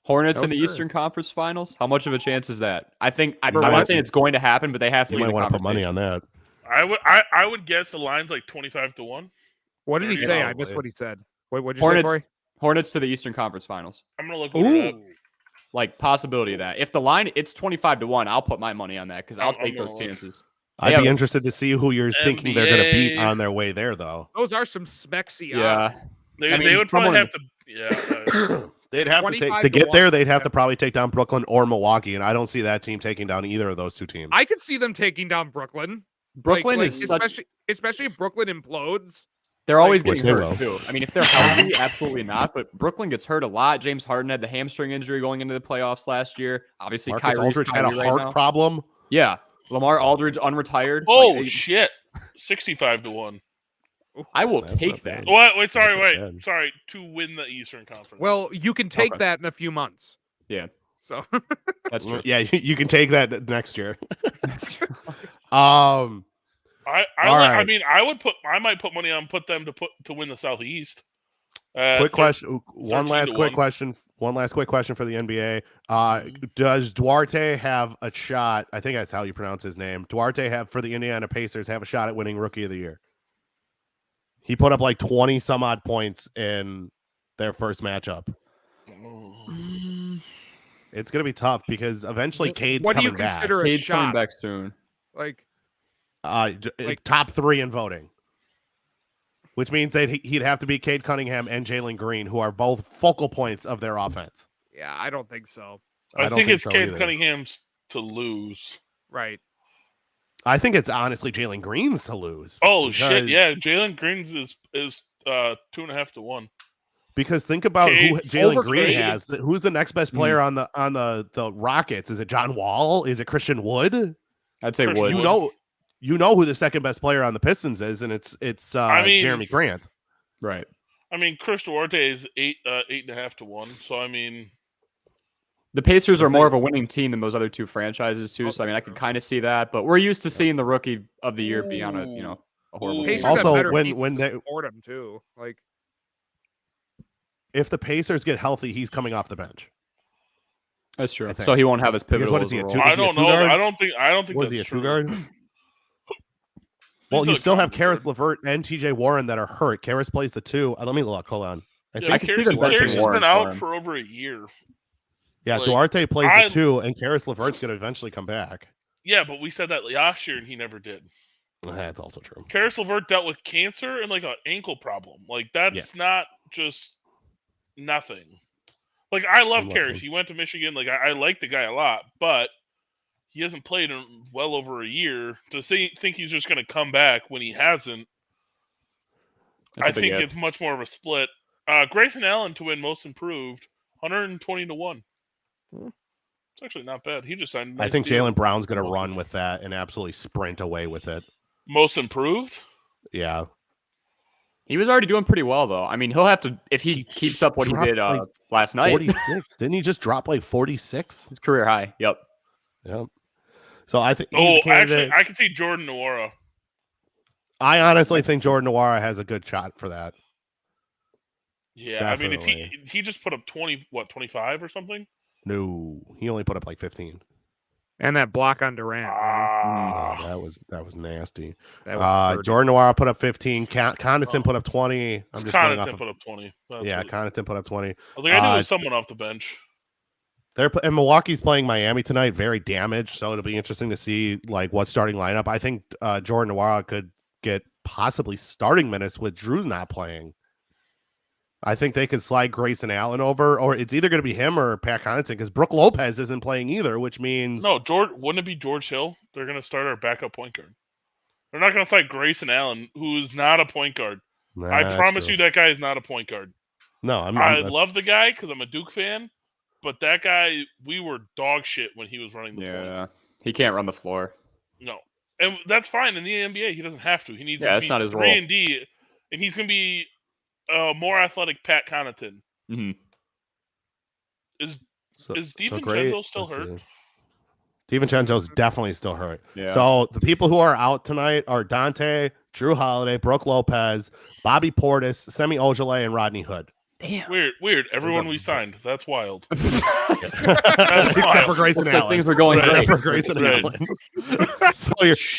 Hornets Oh, in the sure. Eastern Conference Finals. How much of a chance is that? I'm For not what? saying it's going to happen, but they have to. You be in might the want to put money conversation. on that. I would guess the line's like 25-1. What did he Yeah, say? I probably. missed what he said. What'd you Hornets, say, Corey? Hornets to the Eastern Conference Finals. I'm gonna look it up. Ooh. Like possibility of that. If the line it's 25-1, I'll put my money on that because I'll I'm take gonna those look. chances. I'd Yeah. be interested to see who you're thinking they're going to beat NBA. on their way there, though. Those are some smexy Yeah. odds. They, I they mean, would probably someone- have to. Yeah. They'd have to 25 to to get there. 1. They'd have to Yeah. probably take down Brooklyn or Milwaukee, and I don't see that team taking down either of those two teams. I could see them taking down Brooklyn. Brooklyn Like, is such. especially if Brooklyn implodes. They're always Which getting they hurt will. too. I mean, if they're healthy, absolutely not. But Brooklyn gets hurt a lot. James Harden had the hamstring injury going into the playoffs last year. Obviously, Marcus Kyrie's Aldridge had a Kyrie right heart now. problem. Yeah, Lamar Aldridge unretired. Oh Like, shit! 65-1. I will That's take not that. bad. Wait, That's not wait. bad. Sorry, to win the Eastern Conference. Well, you can take Okay. that in a few months. Yeah. So That's true. Yeah, you can take that next year. That's true. I all I right. mean, I might put money on put them to win the Southeast. Quick question. One 13 last to quick 1. question. One last quick question for the NBA. Does Duarte have a shot? I think that's how you pronounce his name. Duarte have for the Indiana Pacers have a shot at winning Rookie of the Year. He put up like 20 some odd points in their first matchup. It's gonna be tough because eventually Cade's what do you coming back. consider a Cade's coming shot? back soon. Like Like top 3 in voting, which means that he'd have to beat Cade Cunningham and Jalen Green, who are both focal points of their offense. Yeah, I don't think so. I don't think it's so Cade either. Cunningham's to lose. Right. I think it's honestly Jalen Green's to lose. Oh shit! because- Yeah, Jalen Green's is 2.5-1. Because think about who Cade, Jalen over Green Cade. has. Who's the next best player on the Rockets? Is it John Wall? Is it Christian Wood? I'd say Christian Wood. Wood. You know who the second best player on the Pistons is, and it's I mean- Jeremy Grant. Right. I mean, Chris Duarte is 8.5-1. So I mean, The Pacers The are more thing- of a winning team than those other two franchises too. So I mean, I could kind of see that, but we're used to seeing the rookie of the year be on a a horrible Ooh. team. Pacers Also, have better when- pieces when to they- support him too. Like If the Pacers get healthy, he's coming off the bench. That's true. I think. So he won't have as Because pivotal what as is he, a a role. two- I Is he a don't know. two-guard? I don't think Was he that's a true. two guard? He's Well, you a still have common Karis guard. LeVert and TJ Warren that are hurt. Karis plays the 2. Let me look. Hold on. I Yeah, think could see Karis them benching has Warren been for out him. for over a year. yeah, like, Duarte plays I- the 2, and Karis LeVert's going to eventually come back. Yeah, but we said that last year and he never did. That's also true. Karis LeVert dealt with cancer and like an ankle problem. Like that's not just nothing. Like I love I'm Karis. looking. He went to Michigan. Like I like the guy a lot, but he hasn't played in well over a year. To think he's just going to come back when he hasn't, That's a I big think if. it's much more of a split. Grayson Allen to win Most Improved, 120-1. Hmm. It's actually not bad. He just signed. a I nice think deal. Jalen Brown's going to run with that and absolutely sprint away with it. Most Improved. Yeah. He was already doing pretty well though. I mean, he'll have to if he keeps up what he dropped, did like, last night. 46. Didn't he just drop like 46? His career high. Yep. Yep. So I think he's Oh, a candidate. actually, I can see Jordan Nwora. I honestly think Jordan Nwora has a good shot for that. Yeah, I mean, if Definitely. he just put up 25 or something. No, he only put up like 15. and that block on Durant. man. Oh, Ah, that was nasty. That was dirty. Jordan Nwora put up 15. Condison put up 20. I'm just going off Connaughton of, put up 20. That's yeah, what- Connaughton put up 20. I was like, I knew uh, it was someone off the bench. And Milwaukee's playing Miami tonight, very damaged. So it'll be interesting to see like what starting lineup. I think Jordan Nwora could get possibly starting minutes with Drew's not playing. I think they could slide Grayson Allen over, or it's either going to be him or Pat Connaughton because Brooke Lopez isn't playing either, which means No, wouldn't it be George Hill? They're going to start our backup point guard. They're not going to fight Grayson Allen, who's not a point guard. Nah, I that's promise true. you that guy is not a point guard. No, I love the guy because I'm a Duke fan, but that guy, we were dog shit when he was running the point. Yeah. He can't run the floor. No. And that's fine in the NBA. He doesn't have to. He needs Yeah, to that's be not his 3 role. and D, and he's going to be a more athletic Pat Connaughton. hmm Is So DiVincenzo great. still Let's hurt? see. DiVincenzo's definitely still hurt. Yeah. So the people who are out tonight are Dante, Drew Holiday, Brooke Lopez, Bobby Portis, Semi Ojale, and Rodney Hood. Damn. Weird. Everyone a we v- signed. That's wild. Except for Grayson Looks like Allen. things were going Except great. for Grayson Right. Allen. So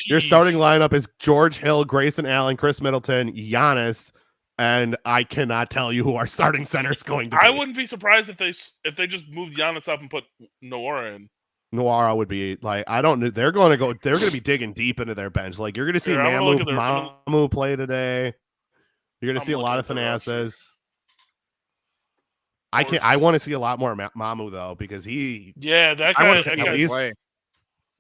your starting lineup is George Hill, Grayson Allen, Chris Middleton, Giannis, and I cannot tell you who our starting center is going to be. I wouldn't be surprised if they just moved Giannis up and put Nwora in. Nwora would be like, I don't know. They're going to be digging deep into their bench. Like you're going to see Here, I'm gonna look at their- Mamu play today. You're going to I'm see a lot of looking at their roster. Thanasis. I want to see a lot more Mamu though because he Yeah, that I guy. want to That see at guy him least- play.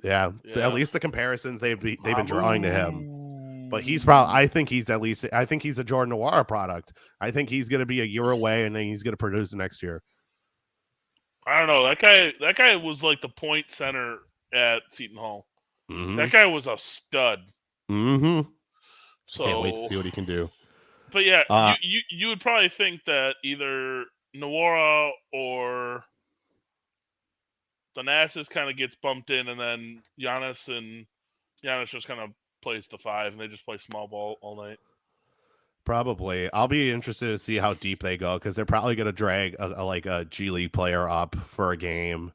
yeah, Yeah. at least the comparisons they've been drawing to him. But he's probably I think he's a Jordan Nwora product. I think he's going to be a year away and then he's going to produce next year. I don't know. That guy was like the point center at Seton Hall. Mm-hmm. That guy was a stud. Mm-hmm. So Can't wait to see what he can do. But yeah, Uh, you would probably think that either Nwora or Thanasis kind of gets bumped in, and then Giannis just kind of plays the 5, and they just play small ball all night. Probably. I'll be interested to see how deep they go because they're probably going to drag a G League player up for a game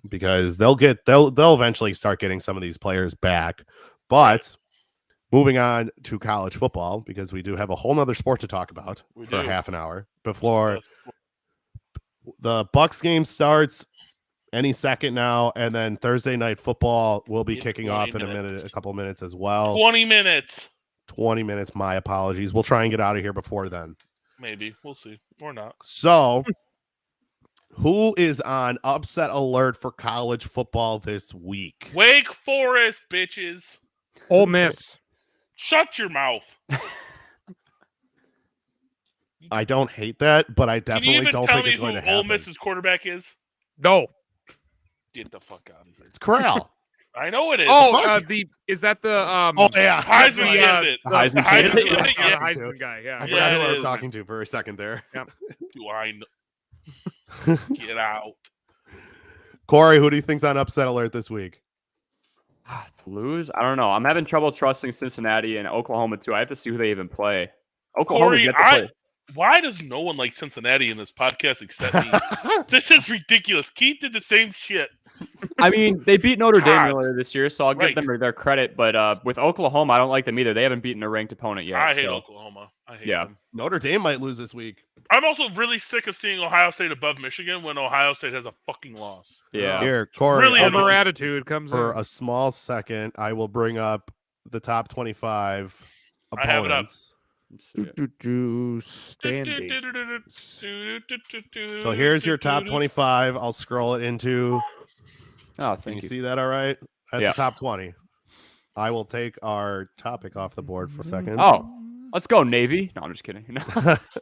because they'll eventually start getting some of these players back. But moving on to college football because we do have a whole nother sport to talk about We for do. half an hour before Yes. the Bucks game starts any second now, and then Thursday night football will be In kicking 20 off in minutes. a couple minutes as well. 20 minutes, 20 minutes. My apologies. We'll try and get out of here before then. maybe. We'll see, or not. So, who is on upset alert for college football this week? Wake Forest, bitches. Ole Miss. Shut your mouth. I don't hate that, but I Can you definitely even don't tell think me it's going who to Ole happen. Miss's quarterback is? No. Get the fuck out of here. It's Corral. I know it is. Oh, fuck? is that the Oh yeah, Heisman the, candidate. the Heisman The candidate? Heisman the yeah. Heisman guy? I Yeah. forgot Yeah, who it I was is. talking to for a second there. Do I know? Get out. Corey, who do you think's on upset alert this week? To lose? I don't know. I'm having trouble trusting Cincinnati and Oklahoma too. I have to see who they even play. Oklahoma's Corey, yet to play. why does no one like Cincinnati in this podcast except me? This is ridiculous. Keith did the same shit. I mean, they beat Notre Dame God. earlier this year, so I'll give Right. them their credit. But with Oklahoma, I don't like them either. They haven't beaten a ranked opponent yet. I hate so. Oklahoma. I hate Yeah. them. Notre Dame might lose this week. I'm also really sick of seeing Ohio State above Michigan when Ohio State has a fucking loss. Yeah. Here, Corey, Really I'll- annoying. Homer attitude comes for in. a small second, I will bring up the top 25 I have it up. opponents. Standing. So here's your top 25. I'll scroll it into. Oh, Can thank you you. see that all right? That's Yeah. the top 20. I will take our topic off the board for a second. Oh, let's go Navy. No, I'm just kidding. No.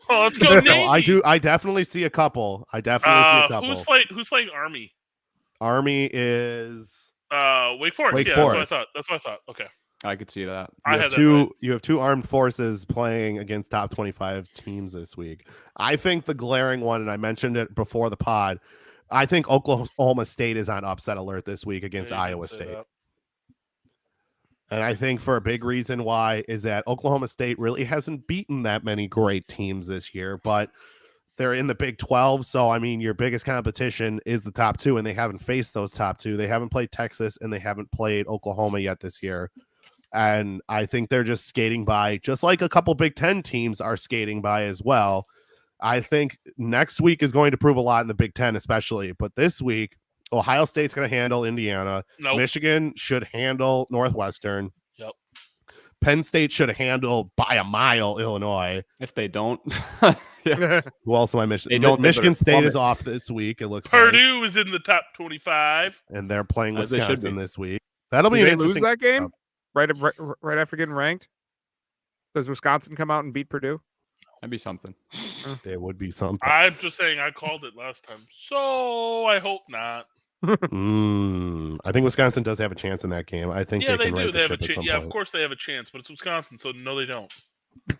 Oh, let's go Navy. No, I definitely see a couple. I definitely see a couple. Who's playing Army? Army is Wake Forest. Wake yeah, Forest. That's what I thought. Okay. I could see that. I you had have that right. you have two armed forces playing against top 25 teams this week. I think the glaring one, and I mentioned it before the pod, I think Oklahoma State is on upset alert this week against Yeah, you can Iowa say State. that. And I think for a big reason why is that Oklahoma State really hasn't beaten that many great teams this year, but they're in the Big 12. So, I mean, your biggest competition is the top two, and they haven't faced those top two. They haven't played Texas, and they haven't played Oklahoma yet this year. And I think they're just skating by, just like a couple Big 10 teams are skating by as well. I think next week is going to prove a lot in the Big 10, especially. But this week, Ohio State's going to handle Indiana. Nope. Michigan should handle Northwestern. Yep. Penn State should handle by a mile Illinois. If they don't, Who else am I missing? They don't, they Michigan better State plummet. is off this week, it looks like. Purdue is in the top 25. And they're playing As they should Wisconsin be. this week. That'll be Did an they lose interesting. that game right after getting ranked? Does Wisconsin come out and beat Purdue? that'd be something. It would be something. I'm just saying I called it last time. So I hope not. I think Wisconsin does have a chance in that game. I think Yeah, they they can do. right They the have a ship at chance. some Yeah, of point. course they have a chance, but it's Wisconsin, so no, they don't.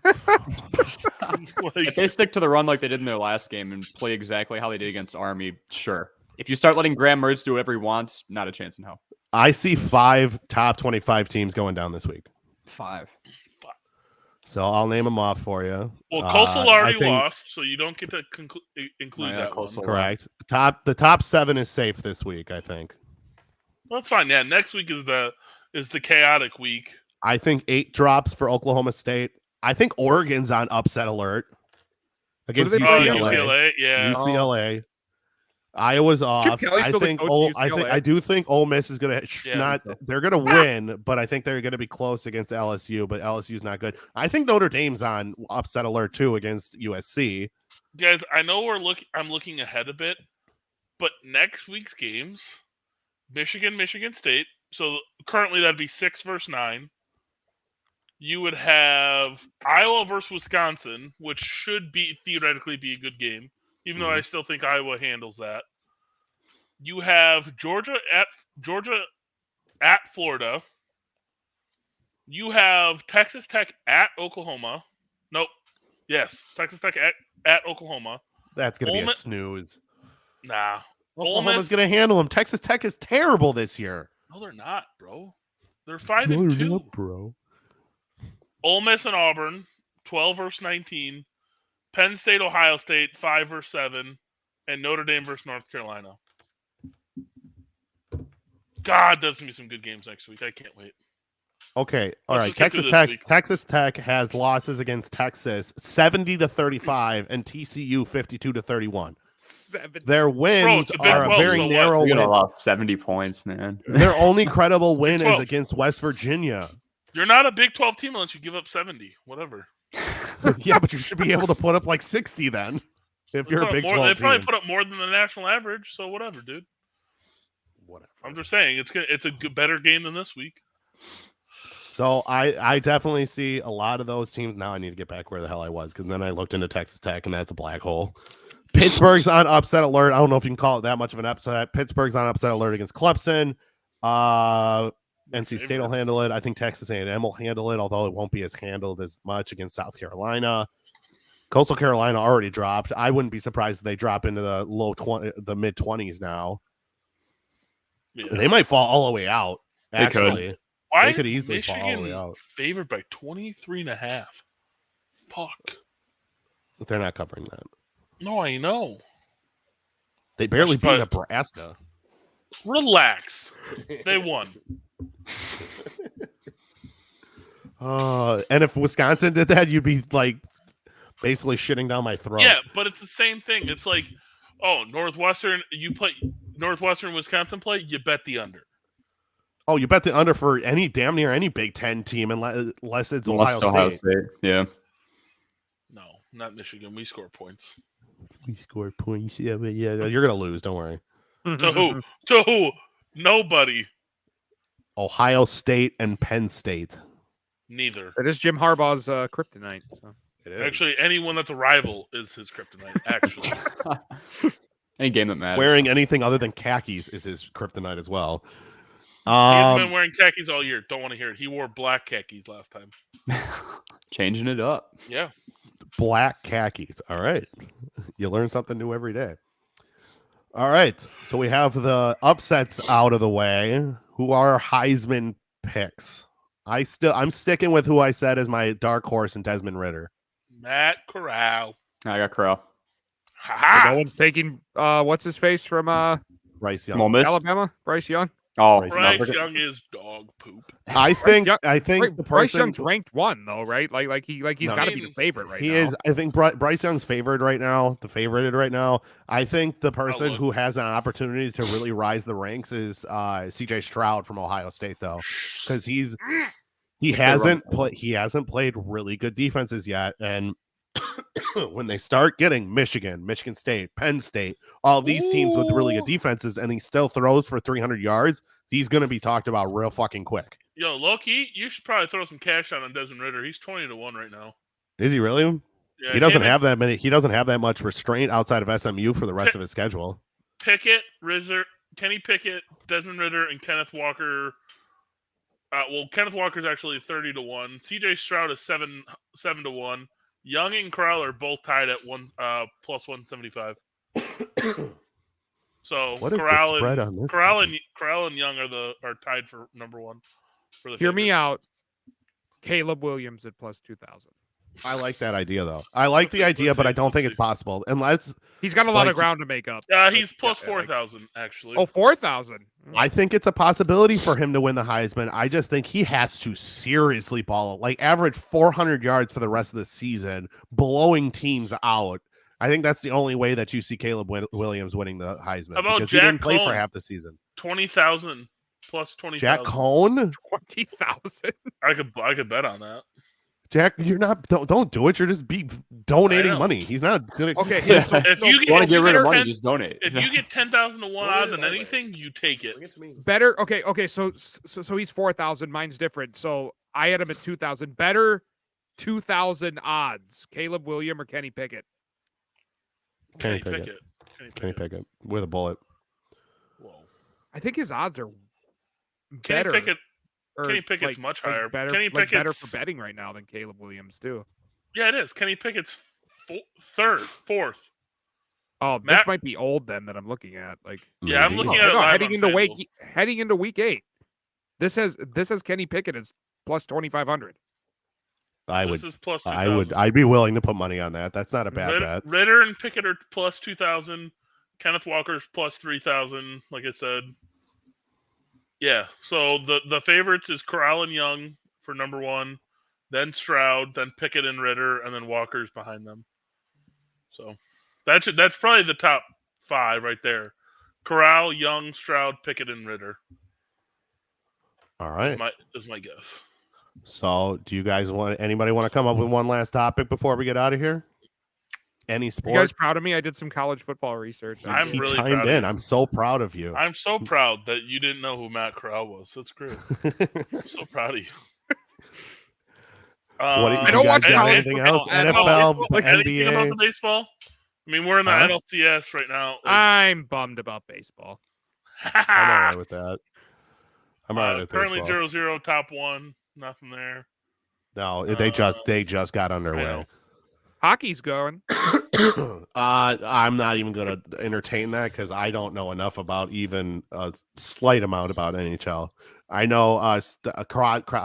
If Like, they stick to the run like they did in their last game and play exactly how they did against Army, sure. If you start letting Graham Mertz do whatever he wants, not a chance in hell. I see 5 top 25 teams going down this week. 5. So I'll name them off for you. well, Coastal I already think- lost, so you don't get to include yeah, that Coastal. one. Correct. The top 7 is safe this week, I think. Well, that's fine. Yeah, next week is the chaotic week. I think 8 drops for Oklahoma State. I think Oregon's on upset alert against do they Oh, play? UCLA. UCLA, yeah. UCLA. Iowa's off. Kelly I still the think coach at UCLA? I do think Ole Miss is gonna Yeah, not. They're gonna win, but I think they're gonna be close against LSU. But LSU's not good. I think Notre Dame's on upset alert too against USC. Guys, I know I'm looking ahead a bit, but next week's games, Michigan State. So currently that'd be 6 versus 9. You would have Iowa versus Wisconsin, which should theoretically be a good game, even though I still think Iowa handles that. You have Georgia at Florida. You have Texas Tech at Oklahoma. Nope. Yes, Texas Tech at Oklahoma. That's gonna be Ole a Miss- snooze. Nah. Ole Oklahoma's Miss- gonna handle them. Texas Tech is terrible this year. No, they're not, bro. They're 5-2. bro. Ole Miss and Auburn, 12 versus 19. Penn State, Ohio State, 5 versus 7. And Notre Dame versus North Carolina. God, there's gonna be some good games next week. I can't wait. Okay, all Let's right. just get through Texas this Tech. week. Texas Tech has losses against Texas 70-35 and TCU 52-31. 7. Their wins it's a Big are a 12, very so what? narrow You're win. gonna allow 70 points, man. Their only credible win is 12. against West Virginia. You're not a Big 12 team unless you give up 70. Whatever. Yeah, but you should be able to put up like 60 then. If you're a Big 12 They probably team. put up more than the national average, so whatever, dude. Whatever. I'm just saying it's a better game than this week. So I definitely see a lot of those teams. Now I need to get back where the hell I was because then I looked into Texas Tech and that's a black hole. Pittsburgh's on upset alert. I don't know if you can call it that much of an upset. Pittsburgh's on upset alert against Clemson. NC State will handle it. I think Texas A&M will handle it, although it won't be as handled as much against South Carolina. Coastal Carolina already dropped. I wouldn't be surprised if they drop into the mid 20s now. Yeah. They might fall all the way out. They could. Actually, Why they could is easily fall all the way Michigan out. favored by 23.5? Fuck. They're not covering that. No, I know. They barely beat But- Nebraska. Relax. They won. And if Wisconsin did that, you'd be like basically shitting down my throat. Yeah, but it's the same thing. It's like, oh, Northwestern, Wisconsin play, you bet the under. Oh, you bet the under for any damn near any Big Ten team unless it's Ohio State. Yeah. No, not Michigan. We score points. We score points. Yeah, but yeah, you're gonna lose. Don't worry. To who? To who? Nobody. Ohio State and Penn State. Neither. It is Jim Harbaugh's kryptonite. So. It is. Actually, anyone that's a rival is his kryptonite. Actually, Any game that matters. wearing anything other than khakis is his kryptonite as well. he's been wearing khakis all year. Don't want to hear it. He wore black khakis last time. Changing it up. Yeah. Black khakis. All right. You learn something new every day. All right. So we have the upsets out of the way. Who are Heisman picks? I'm sticking with who I said is my dark horse in Desmond Ritter. Matt Corral. I got Corral. Ha No one's taking what's his face from Bryce Ole Young. Miss. Alabama, Bryce Young. Oh, Bryce no, Bryce forget- Young is dog poop. I think Young- the Bryce person Young's ranked one though, right? Like he's No, got to I be mean, the favorite right he now. is. I think Bryce Young's favorited right now. I think the person look. who has an opportunity to really rise the ranks is CJ Stroud from Ohio State, though, because he hasn't played really good defenses yet, and when they start getting Michigan State, Penn State, all of these teams with really good defenses, and he still throws for 300 yards, he's going to be talked about real fucking quick. Yo, Loki, you should probably throw some cash on Desmond Ritter. He's 20-1 right now. Is he really? Yeah, He doesn't him have that many. He doesn't have that much restraint outside of SMU for the rest of his schedule. Pickett, Kenny Pickett, Desmond Ritter, and Kenneth Walker. Kenneth Walker's actually 30-1. CJ Stroud is 7-1. Young and Corral are both tied at plus 175. So What is Corral the spread and on this? Corral one? and Corral and Young are tied for number one. For the Hear me favorites. out. Caleb Williams at plus 2,000. I like that idea though. I like the Let's idea, but see, I don't let's think it's see. possible unless He's got a lot Like- of ground to make up. He's plus Yeah, like- 4,000 actually. Oh, 4,000. I think it's a possibility for him to win the Heisman. I just think he has to seriously ball, like average 400 yards for the rest of the season, blowing teams out. I think that's the only way that you see Caleb Williams winning the Heisman How about because Jack he didn't play for Cohn? half the season. 20,000 plus 20,000. Jack Cohn, 20,000. I could bet on that. Jack, you're not. Don't do it. You're just donating know. money. He's not gonna. Okay, Yeah. so, If so you You want to get rid of money, 10 just donate. If you get 10,000 to 1 odds on anything, you take it. Bring it to me. better. Okay. So he's 4,000. Mine's different. So I had him at 2,000. Better 2,000 odds. Caleb Williams or Kenny Pickett? Kenny Pickett. Kenny Pickett with a bullet. Whoa. I think his odds are Kenny better. Pickett. or, Kenny Pickett's much higher. Better, Kenny better Pickett's- for betting right now than Caleb Williams too. Yeah, it is. Kenny Pickett's fourth. Oh, this Matt- might be old then that I'm looking at. Like, Yeah, I'm Maybe. looking at it no, live heading on into FanDuel. heading into week 8. This has Kenny Pickett as plus 2,500. I This would. is plus I would. 2,000. I'd be willing to put money on that. That's not a bad bet. Ritter and Pickett are plus 2,000. Kenneth Walker's plus 3,000. Like I said. Yeah. So the favorites is Corral and Young for number one, then Stroud, then Pickett and Ritter, and then Walker's behind them. So that's probably the top 5 right there. Corral, Young, Stroud, Pickett, and Ritter. All right. Is my guess. So, do you guys anybody want to come up with one last topic before we get out of here? Any You sport? guys proud of me? I did some college football research. I'm he really chimed proud of in. you. I'm so proud of you. I'm so proud that you didn't know who Matt Corral was. That's great. I'm so proud of you. What do you I don't guys watch got college anything football else? at all. NFL, Like anything about the NBA. baseball? I mean, we're in the Huh? NLCS right now. I'm bummed about baseball. I'm all right with that. I'm all right with currently baseball. 0-0, top 1. Nothing there. No, they just got I underway. know. Hockey's going. I'm not even going to entertain that because I don't know enough about even a slight amount about NHL. I know Crosby.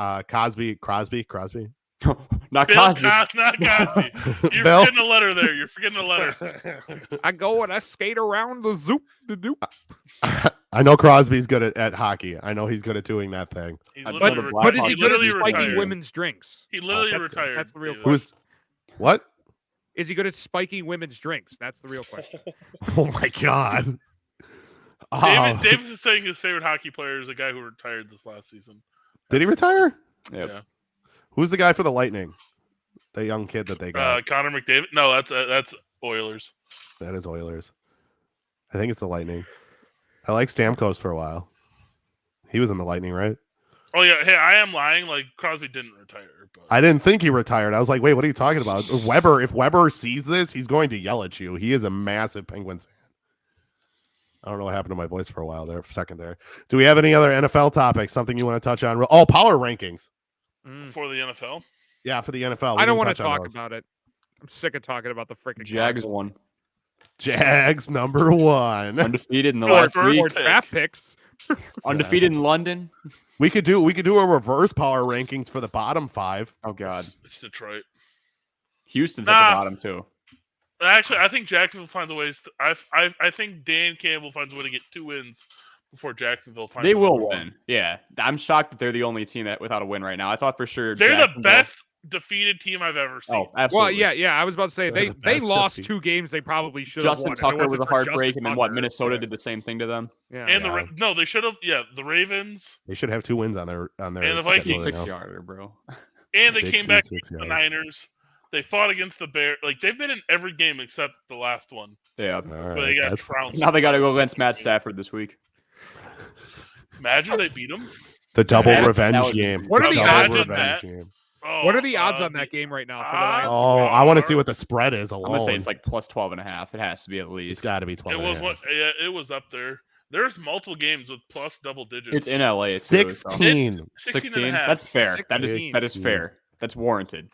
Not Bill Cosby. Not Cosby. You're Bill? forgetting a letter there. You're forgetting a letter. I go and I skate around the zoop the doop. I know Crosby's good at hockey. I know he's good at doing that thing. He But- literally but retired. But is He he good at literally spiking retired. women's drinks? He literally that's- retired. that's the real David. Who's what? Is he good at spiking women's drinks? That's the real question. Oh my god. Davis is saying his favorite hockey player is a guy who retired this last season. Did he retire? Yep. Yeah. Who's the guy for the Lightning? The young kid that they got. Connor McDavid. No, that's Oilers. That is Oilers. I think it's the Lightning. I like Stamkos for a while. He was in the Lightning, right? Oh yeah. Hey, I am lying. Like Crosby didn't retire, but I didn't think he retired. I was like, wait, what are you talking about? Weber, if Weber sees this, he's going to yell at you. He is a massive Penguins fan. I don't know what happened to my voice for a while there, for a second there. Do we have any other NFL topics? Something you want to touch on? Oh, power rankings. for the NFL. Yeah, for the NFL. I don't want want to talk about it. I'm sick of talking about the freaking Jags won. Jags number one. Undefeated in the Or last first week. Or pick. draft picks. Undefeated in London. We could do a reverse power rankings for the bottom five. Oh God. It's Detroit. Houston's at Nah. the bottom too. Actually, I think Jacksonville finds a way. I think Dan Campbell finds a way to get 2 wins before Jacksonville finds. They a will way. win. Yeah. I'm shocked that they're the only team that without a win right now. I thought for sure They're the Jacksonville- best defeated team I've ever seen. Oh, absolutely. Well, yeah. I was about to say They're they the they best lost defeat. 2 games they probably should have Justin won. If it Tucker was wasn't a for Justin heartbreak, and then what? Tucker. Minnesota Yeah. did the same thing to them. Yeah. And Yeah. no, they should have. Yeah, the Ravens, They should have 2 wins on their And the schedule Vikings. now. 6-yarder, bro. and they came back 66 against the yards. Niners. They fought against the Bears. Like they've been in every game except the last one. Yeah. All But right, they got that's- trounced. Now they got to go against Matt Stafford this week. Imagine they beat them. the double That revenge would be- game. What are the Double odds on revenge that? game. Oh, What are the odds on that game right now for the Lions? Oh, I want to see what the spread is I'm alone. gonna say it's like plus 12.5. It has to be at It's least. got to be 12. It was what? Yeah, it was up there. There's multiple games with plus double digits. It's in LA. Too, so- 16. 16 and a half. That's fair. That is 16. fair. That's warranted.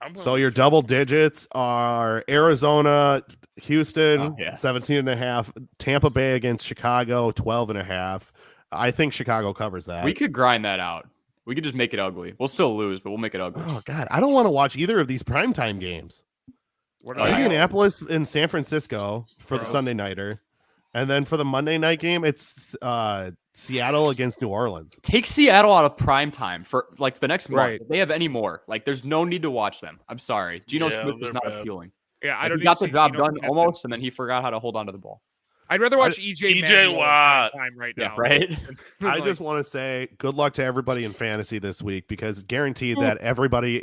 I'm So your double digits are Arizona, Houston, Oh, yeah. 17 and a half, Tampa Bay against Chicago, 12 and a half. I think Chicago covers that. We could grind that out. We could just make it ugly. We'll still lose, but we'll make it ugly. Oh God, I don't want to watch either of these primetime games. What Oh, are yeah. the- Indianapolis and San Francisco for the Gross. Sunday nighter. And then for the Monday night game, it's Seattle against New Orleans. Take Seattle out of prime time for like the next month. Right. If they have any more, like there's no need to watch them. I'm sorry. Geno Yeah, Smith is they're not bad. appealing. Yeah, I Like, don't he need got to the see job Geno done Smith. almost, and then he forgot how to hold on to the ball. I'd rather watch EJ Manuel Watt. on time right Yeah, now. right. I Like, just want to say good luck to everybody in fantasy this week because guaranteed that everybody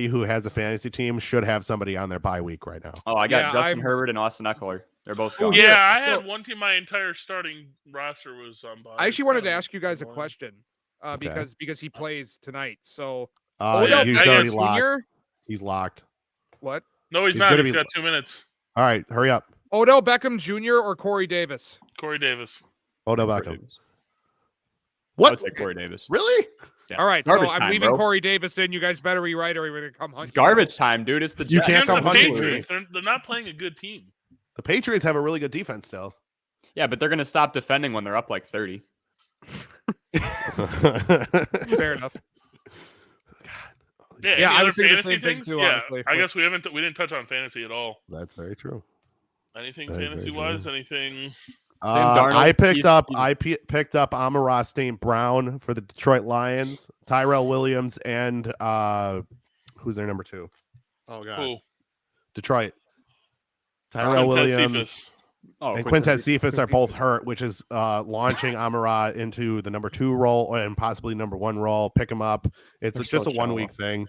who has a fantasy team should have somebody on their bye week right now. Oh, I got Yeah, Justin I'm- Herbert and Austin Eckler. They're both Oh, gone. Yeah, Yeah, I had so- one team. My entire starting roster was on. I actually wanted to ask you guys a question because he plays tonight. So yeah, He's I already guess locked. Jr. He's locked. What? No, he's He's not. gonna He's be- got 2 minutes. All right, hurry up. Odell Beckham Jr. or Corey Davis? Corey Davis. Odell Corey Beckham. Davis. I What? would say Corey Davis. Really? Yeah. All right, Garbage so I'm time, leaving bro. Corey Davis in. You guys better rewrite or we're gonna come hunt It's you. garbage time, dude. It's the You Jets. can't Against come the hunting Patriots. They're not playing a good team. The Patriots have a really good defense still. Yeah, but they're gonna stop defending when they're up like 30. Fair enough. Yeah, Yeah, any I other was thinking the fantasy same thing things? too, Yeah, honestly. I guess we didn't touch on fantasy at all. That's very true. Anything Very, very fantasy wise? Anything? Darnold, I picked he's- up he's- picked up Amon-Ra St. Brown for the Detroit Lions, Tyrell Williams, and who's their number 2? Oh god, Who? Detroit. Tyrell Quintez Williams Cephas. Oh, and Quintez Cephas are both hurt, which is launching Amon-Ra into the number 2 role and possibly number 1 role. Pick him up. It's They're just so a 1 week thing.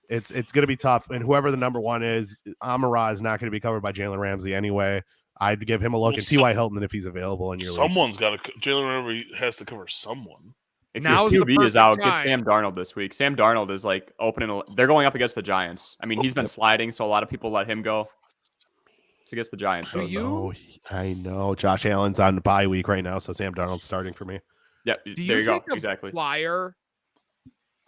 It's going to be tough, and whoever the number 1 is, Amon-Ra is not going to be covered by Jalen Ramsey anyway. I'd give him a look Well, at T.Y. Hilton if he's available in your league. Someone's got to. Jalen Ramsey has to cover someone. If Now's your the QB is perfect out, get time. Sam Darnold this week. Sam Darnold is like opening. They're going up against the Giants. I mean, he's been sliding, so a lot of people let him go. It's against the Giants. Do Though, you- I know. Josh Allen's on bye week right now, so Sam Darnold's starting for me. Yeah, Do there you go. take a Exactly. flyer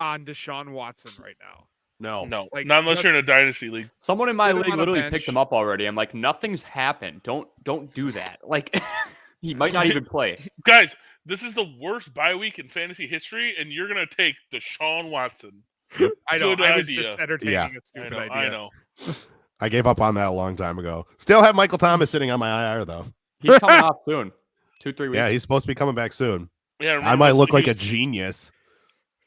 on Deshaun Watson right now? No. No, Like, not unless just- you're in a dynasty league. Someone in my Sit him league on a literally bench. picked him up already. I'm like, nothing's happened. Don't do that. Like, he might not even play. Guys, this is the worst bye week in fantasy history, and you're gonna take Deshaun Watson. I know. Good I was idea. just entertaining Yeah. a stupid I idea. know. I gave up on that a long time ago. Still have Michael Thomas sitting on my IR though. He's coming off soon. 2-3 weeks. Yeah, he's supposed to be coming back soon. Yeah, I remember might this, look he like a was- genius.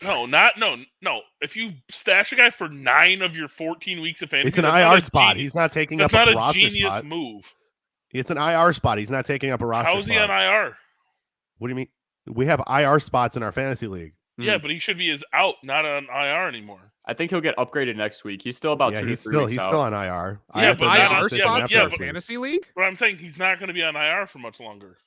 No. If you stash a guy for 9 of your 14 weeks of fantasy, It's an that's not IR a spot. genius- He's not taking That's up not a a roster genius spot. move. It's an IR spot. He's not taking up a roster How is he spot. on IR? What do you mean? We have IR spots in our fantasy league. Yeah, but he should be out, not on IR anymore. I think he'll get upgraded next week. He's still about Yeah, 2 he's to 3 still weeks he's out. still on IR. I Yeah, have to but make a not IR on- decision spots after yeah, for this but- week. fantasy league? But I'm saying he's not going to be on IR for much longer.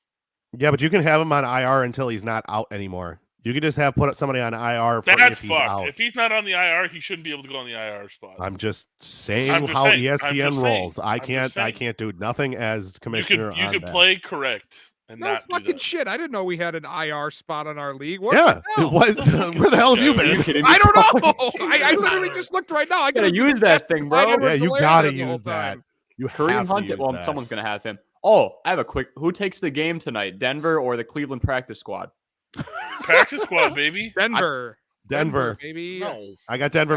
Yeah, but you can have him on IR until he's not out anymore. You can just put somebody on IR for That's if he's fucked. out. If he's not on the IR, he shouldn't be able to go on the IR spot. I'm just saying I'm just how saying. I'm ESPN just rolls. saying. I I'm just can't saying. do nothing as you commissioner could on that. play correct and No not do fucking that. shit. I didn't know we had an IR spot on our league. What Yeah. the hell? What, where the hell have you Are you been? kidding me? I don't know. I literally just looked right now. I You gotta gotta use that thing, bro. Yeah, you gotta use that. You Kareem have to Hunt. use Well, that. someone's gonna have him. Oh, I have a quick. Who takes the game tonight? Denver or the Cleveland practice squad? Practice squad, baby. Denver, Denver. baby. No. I got Denver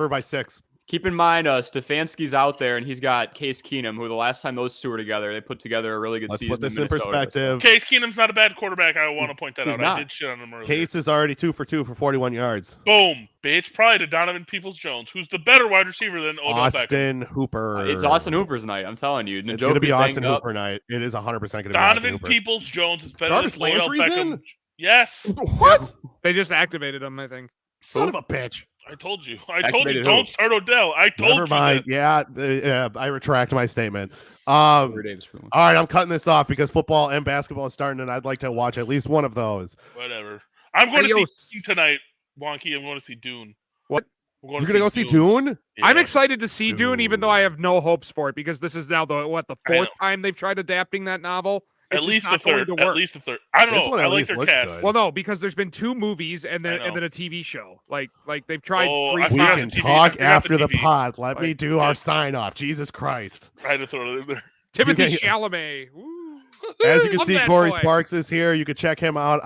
by 6. Keep in mind, Stefanski's out there, and he's got Case Keenum, who the last time those two were together, they put together a really good Let's season. put this in Minnesota, so- perspective. Case Keenum's not a bad quarterback. I want to point that He's out. not. I did shit on him earlier. Case is already 2 for 2 for 41 yards. Boom, bitch. Probably to Donovan Peoples-Jones, who's the better wide receiver than Odell Beckham. Austin Hooper. It's Austin Hooper's night. I'm telling you. It's going to be Njoku's Austin banged up. Hooper night. It is 100% going to be Austin Donovan Hooper. Peoples-Jones is better Jarvis than Odell Landry's Beckham. in? Yes, What? They just activated him, I think. Son of a bitch. I told you. I told you. Activated Don't who? start Odell. I told Never you. mind. that. Yeah, I retract my statement. Corey Davis for one. All right, I'm cutting this off because football and basketball is starting, and I'd like to watch at least one of those. Whatever. I'm going to Adios. see Dune tonight, Wonky. I'm going to see Dune. What? I'm You're gonna go see Dune? I'm Yeah. excited to see Dune, even though I have no hopes for it because this is now the I fourth know. time they've tried adapting that novel. At It's least just the not going third. to At work. least the third. I don't This know. one at I like least their looks cast. good. Well, no, because there's been 2 movies and then I know. a TV show. Like they've tried. Oh, 3 I We forgot times. can the TV. talk I forgot after the the TV. pod. Let me Like, do yeah. our sign off. Jesus Christ. I had to throw it in there. Timothy You can- Chalamet. Woo. As you can Love see, that Corey boy. Sparks is here. You can check him out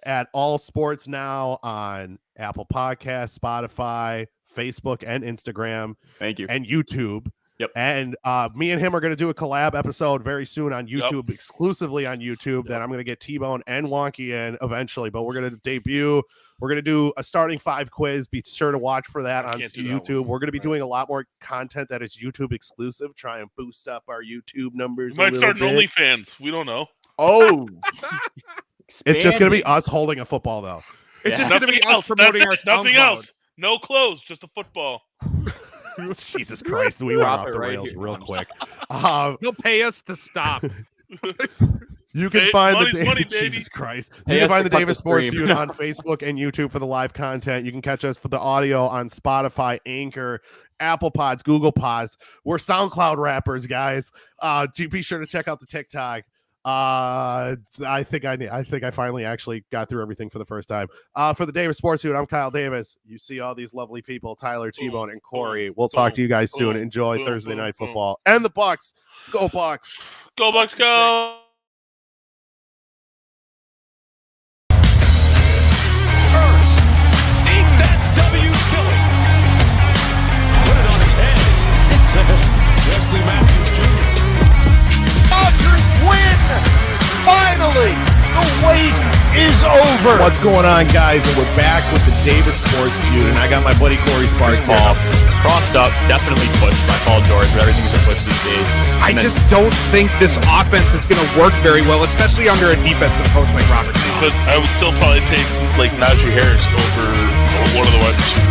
at All Sports Now on Apple Podcasts, Spotify, Facebook, and Instagram, Thank you. and YouTube. Yep. And me and him are going to do a collab episode very soon on YouTube, exclusively on YouTube. That I'm going to get T-Bone and Wonky in eventually. But we're going to debut. We're going to do a starting 5 quiz. Be sure to watch for that I on can't do that YouTube. one. We're going to be Right. doing a lot more content that is YouTube exclusive. Try and boost up our YouTube numbers. We a might little start an bit. OnlyFans. We don't know. Oh, It's just going to be expanding. us holding a football, though. It's Yeah. just going to be Nothing us else. promoting our That's it. Nothing SoundCloud. else. No clothes. Just a football. Jesus Christ, we went Drop off it the right rails here. real I'm quick. They'll pay us to stop. You can Hey, find money's the money, baby. Jesus Christ. Pay You can us find to the cut Davis the Sports stream. Feud on Facebook and YouTube for the live content. You can catch us for the audio on Spotify, Anchor, Apple Pods, Google Pods. We're SoundCloud rappers, guys. Be sure to check out the TikTok. I think I finally actually got through everything for the first time. For the Davis Sports Feud, I'm Kyle Davis. You see all these lovely people, Tyler, T-Bone, and Corey. We'll talk to you guys soon. boom, Enjoy boom, Thursday boom, Night boom. Football and the Bucks. Go Bucks. Go Bucks, go! Ain't that W Philly? Put it on his head. Says Wesley Matthews Jr. Dodgers win! Finally! The wait is over! What's going on, guys? And we're back with the Davis Sports Feud, and I got my buddy Corey Sparks here. Ball. Crossed up, definitely pushed by Paul George, but everything's a push these days. I And then- just don't think this offense is going to work very well, especially under a defensive coach like Robert Sala. But I would still probably take like Najee Harris over one of the wide receivers.